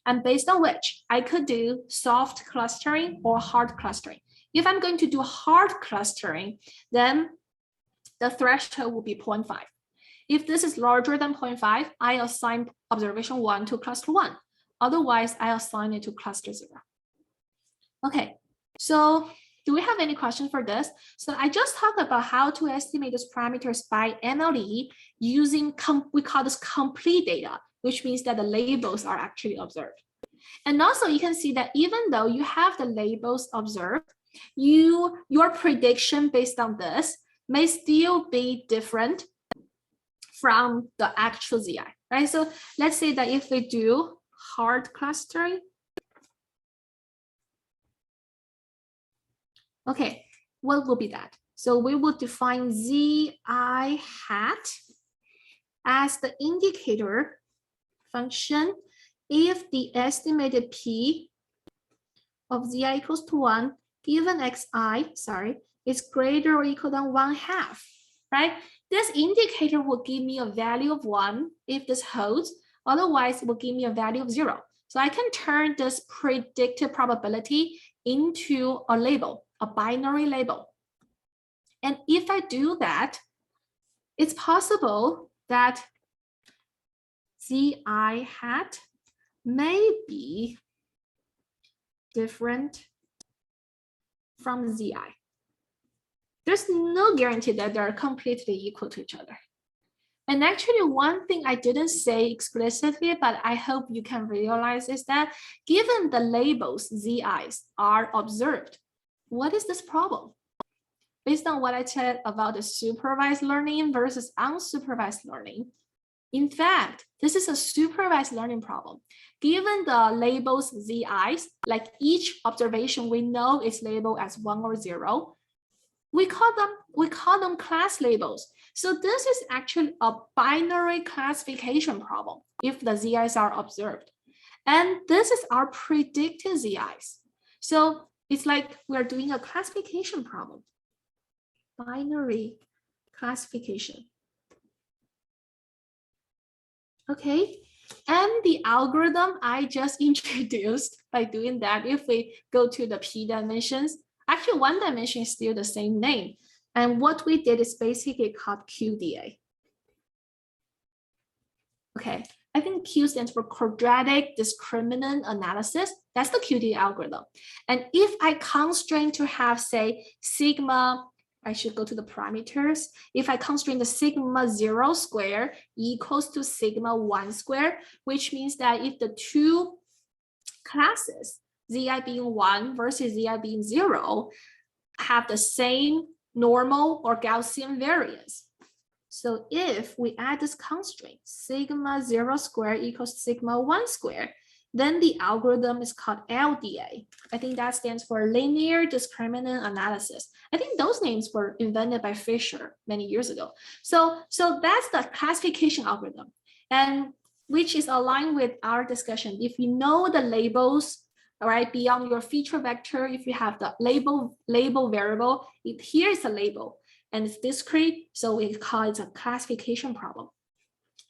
And based on which I could do soft clustering or hard clustering. If I'm going to do hard clustering, then the threshold will be 0.5. If this is larger than 0.5, I assign observation 1 to cluster 1. Otherwise, I assign it to cluster 0. Okay, so do we have any questions for this? So I just talked about how to estimate those parameters by MLE using, we call this complete data, which means that the labels are actually observed. And also you can see that even though you have the labels observed, your prediction based on this may still be different from the actual ZI, right? So let's say that if we do hard clustering, okay, what will be that? So we will define zi hat as the indicator function if the estimated p of zi equals to 1 given xi, is greater or equal than 1/2, right? This indicator will give me a value of 1 if this holds, otherwise it will give me a value of 0. So I can turn this predicted probability into a label, a binary label. And if I do that, it's possible that zi hat may be different from zi. There's no guarantee that they're completely equal to each other. And actually, one thing I didn't say explicitly, but I hope you can realize is that given the labels zi's are observed, what is this problem? Based on what I said about the supervised learning versus unsupervised learning, in fact, this is a supervised learning problem. Given the labels zi's, like each observation we know is labeled as 1 or 0, we call them class labels. So this is actually a binary classification problem if the zi's are observed. And this is our predicted zi's. So it's like we're doing a classification problem. Binary classification. Okay, and the algorithm I just introduced by doing that, if we go to the p dimensions, actually one dimension is still the same name. And what we did is basically called QDA. Okay, I think Q stands for Quadratic Discriminant Analysis. That's the QDA algorithm. And if I constrain to have, say, sigma, I should go to the parameters. If I constrain the sigma 0 square equals to sigma 1 square, which means that if the two classes, zi being 1 versus zi being 0, have the same normal or Gaussian variance. So if we add this constraint, sigma 0 square equals sigma 1 square, then the algorithm is called LDA. I think that stands for Linear Discriminant Analysis. I think those names were invented by Fisher many years ago. So that's the classification algorithm, and which is aligned with our discussion. If you know the labels, all right, beyond your feature vector, if you have the label variable, here is a label and it's discrete, so we call it a classification problem.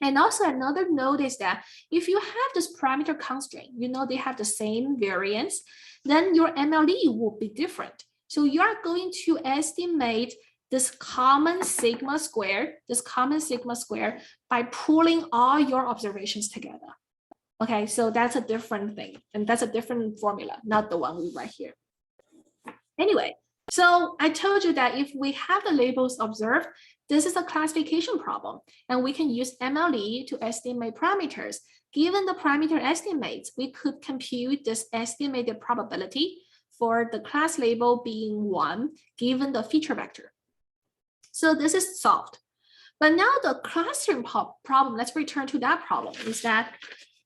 And also another note is that if you have this parameter constraint, you know they have the same variance, then your MLE will be different. So you are going to estimate this common sigma square by pulling all your observations together. Okay, so that's a different thing, and that's a different formula, not the one we write here. Anyway, so I told you that if we have the labels observed, this is a classification problem, and we can use MLE to estimate parameters. Given the parameter estimates, we could compute this estimated probability for the class label being 1 given the feature vector. So this is solved. But now the clustering problem, let's return to that problem, is that,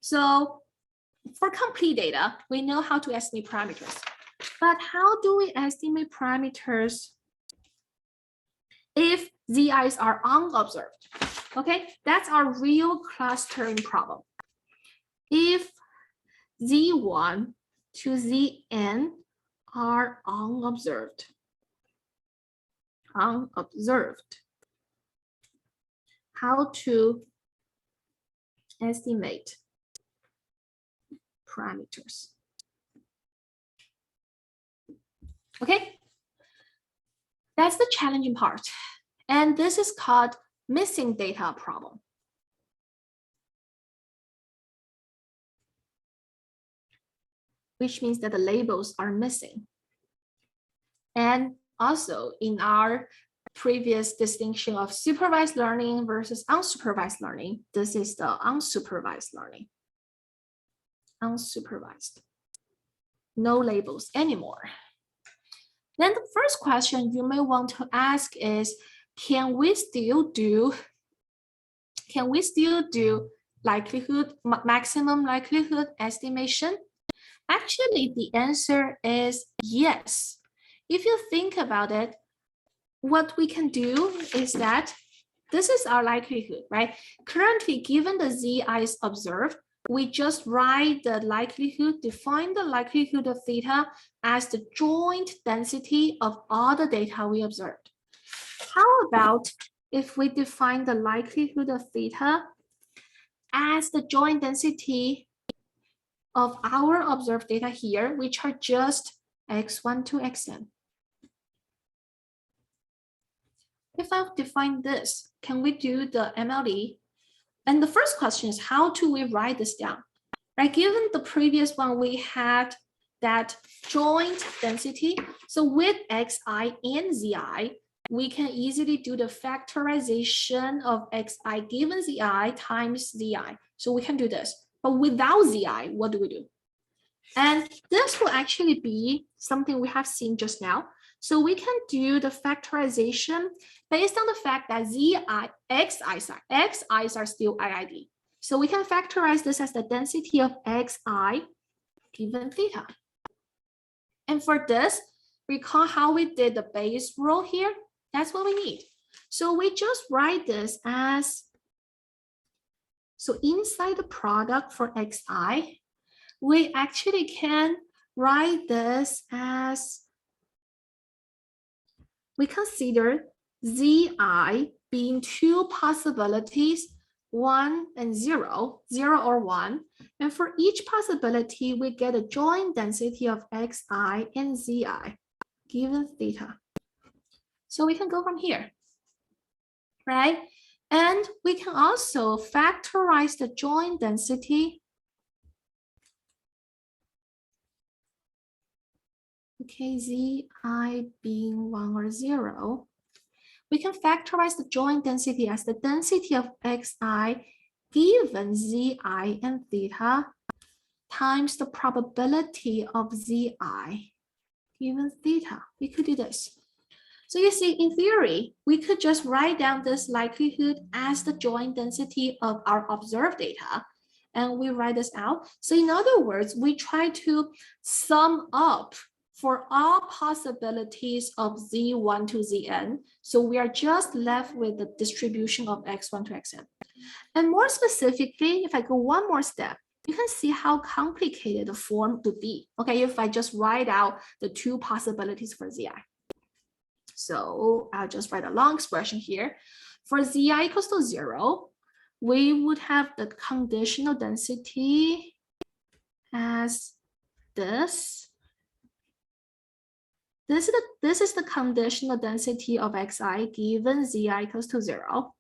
so for complete data, we know how to estimate parameters. But how do we estimate parameters if zi's are unobserved? Okay, that's our real clustering problem. If z1 to zn are unobserved, how to estimate parameters? Okay, that's the challenging part. And this is called missing data problem. Which means that the labels are missing. And also in our previous distinction of supervised learning versus unsupervised learning, this is the unsupervised learning. Unsupervised. No labels anymore. Then the first question you may want to ask is, can we still do likelihood, maximum likelihood estimation? Actually, the answer is yes. If you think about it, what we can do is that this is our likelihood, right? Currently, given the zi's observed, we just write the likelihood, define the likelihood of theta as the joint density of all the data we observed. How about if we define the likelihood of theta as the joint density of our observed data here, which are just x1 to xn? If I define this, can we do the MLE? And the first question is, how do we write this down? Right, given the previous one, we had that joint density. So with xi and zi, we can easily do the factorization of xi given zi times zi. So we can do this. But without zi, what do we do? And this will actually be something we have seen just now. So we can do the factorization based on the fact that xi's are still IID. So we can factorize this as the density of xi given theta. And for this, recall how we did the base rule here? That's what we need. So we just write this as, so inside the product for xi, we actually can write this as, we consider zi being two possibilities, 1 and 0, 0 or 1. And for each possibility, we get a joint density of xi and zi given theta. So we can go from here, right? And we can also factorize the joint density. Okay, zi being 1 or 0. We can factorize the joint density as the density of xi given zi and theta times the probability of zi given theta. We could do this. So you see, in theory, we could just write down this likelihood as the joint density of our observed data, and we write this out. So in other words, we try to sum up for all possibilities of z1 to zn. So we are just left with the distribution of x1 to xn. And more specifically, if I go one more step, you can see how complicated the form would be. Okay, if I just write out the two possibilities for zi. So I'll just write a long expression here. For zi equals to 0, we would have the conditional density as this. This is the conditional density of xi given zi equals to 0.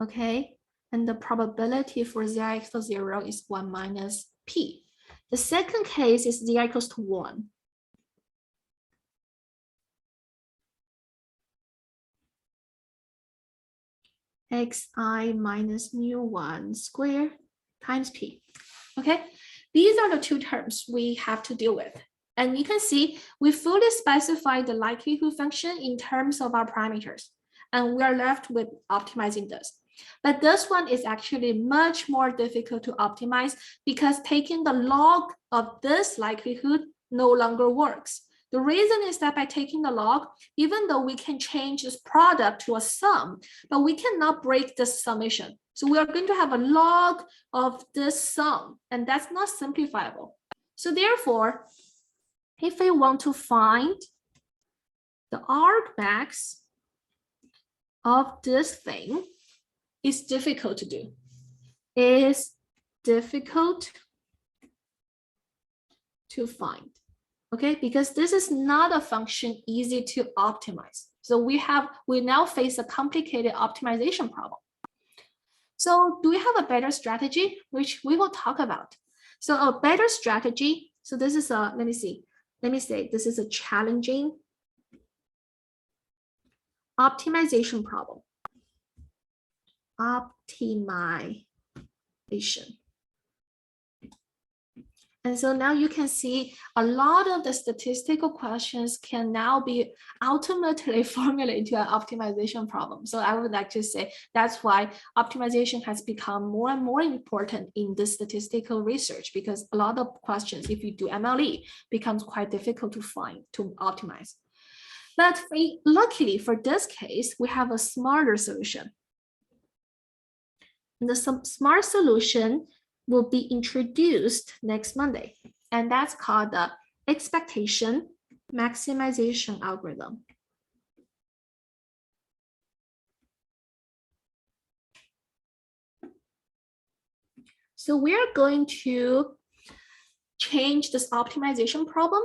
Okay, and the probability for zi equals to 0 is 1 minus p. The second case is zi equals to 1. Xi minus mu1 squared times p. Okay, these are the two terms we have to deal with. And you can see we fully specify the likelihood function in terms of our parameters. And we are left with optimizing this. But this one is actually much more difficult to optimize because taking the log of this likelihood no longer works. The reason is that by taking the log, even though we can change this product to a sum, but we cannot break this summation. So we are going to have a log of this sum, and that's not simplifiable. So therefore, if we want to find the argmax of this thing, it's difficult to do. It's difficult to find. Okay, because this is not a function easy to optimize. So we now face a complicated optimization problem. So do we have a better strategy, which we will talk about? So a better strategy, so this is a, let me say this is a challenging optimization problem. Optimization. And so now you can see a lot of the statistical questions can now be ultimately formulated to an optimization problem. So I would like to say that's why optimization has become more and more important in the statistical research, because a lot of questions, if you do MLE, becomes quite difficult to find, to optimize. But luckily for this case, we have a smarter solution. And the smart solution will be introduced next Monday, and that's called the expectation maximization algorithm. So we're going to change this optimization problem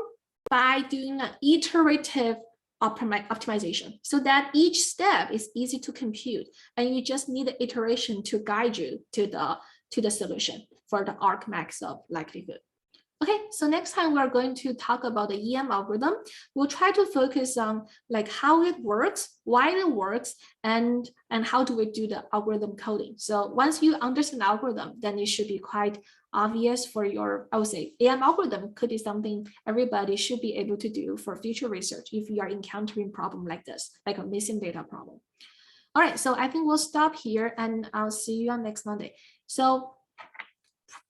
by doing an iterative optimization so that each step is easy to compute, and you just need the iteration to guide you to the solution for the argmax of likelihood. Okay, so next time we're going to talk about the EM algorithm. We'll try to focus on like how it works, why it works, and how do we do the algorithm coding. So once you understand the algorithm, then it should be quite obvious for your, I would say, EM algorithm could be something everybody should be able to do for future research if you are encountering a problem like this, like a missing data problem. All right, so I think we'll stop here, and I'll see you on next Monday. So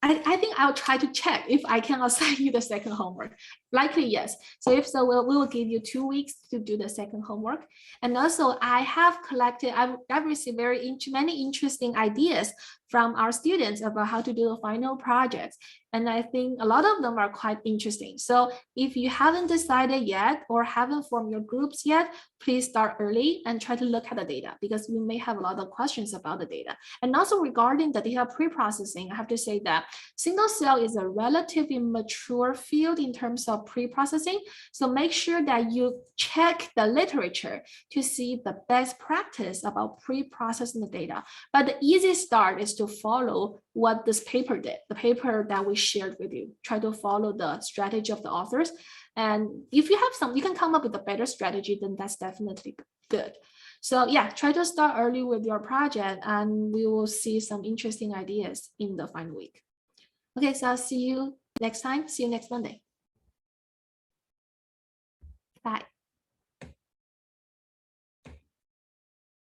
I think I'll try to check if I can assign you the second homework. Likely, yes. So if so, we will give you 2 weeks to do the second homework. And also, I have collected, I've received many interesting ideas from our students about how to do the final projects. And I think a lot of them are quite interesting. So if you haven't decided yet or haven't formed your groups yet, please start early and try to look at the data, because we may have a lot of questions about the data. And also regarding the data pre-processing, I have to say that single cell is a relatively mature field in terms of pre-processing. So make sure that you check the literature to see the best practice about pre-processing the data. But the easiest start is to follow what this paper did, the paper that we shared with you. Try to follow the strategy of the authors. And if you have you can come up with a better strategy, then that's definitely good. So yeah, try to start early with your project, and we will see some interesting ideas in the final week. Okay, so I'll see you next time. See you next Monday. Bye.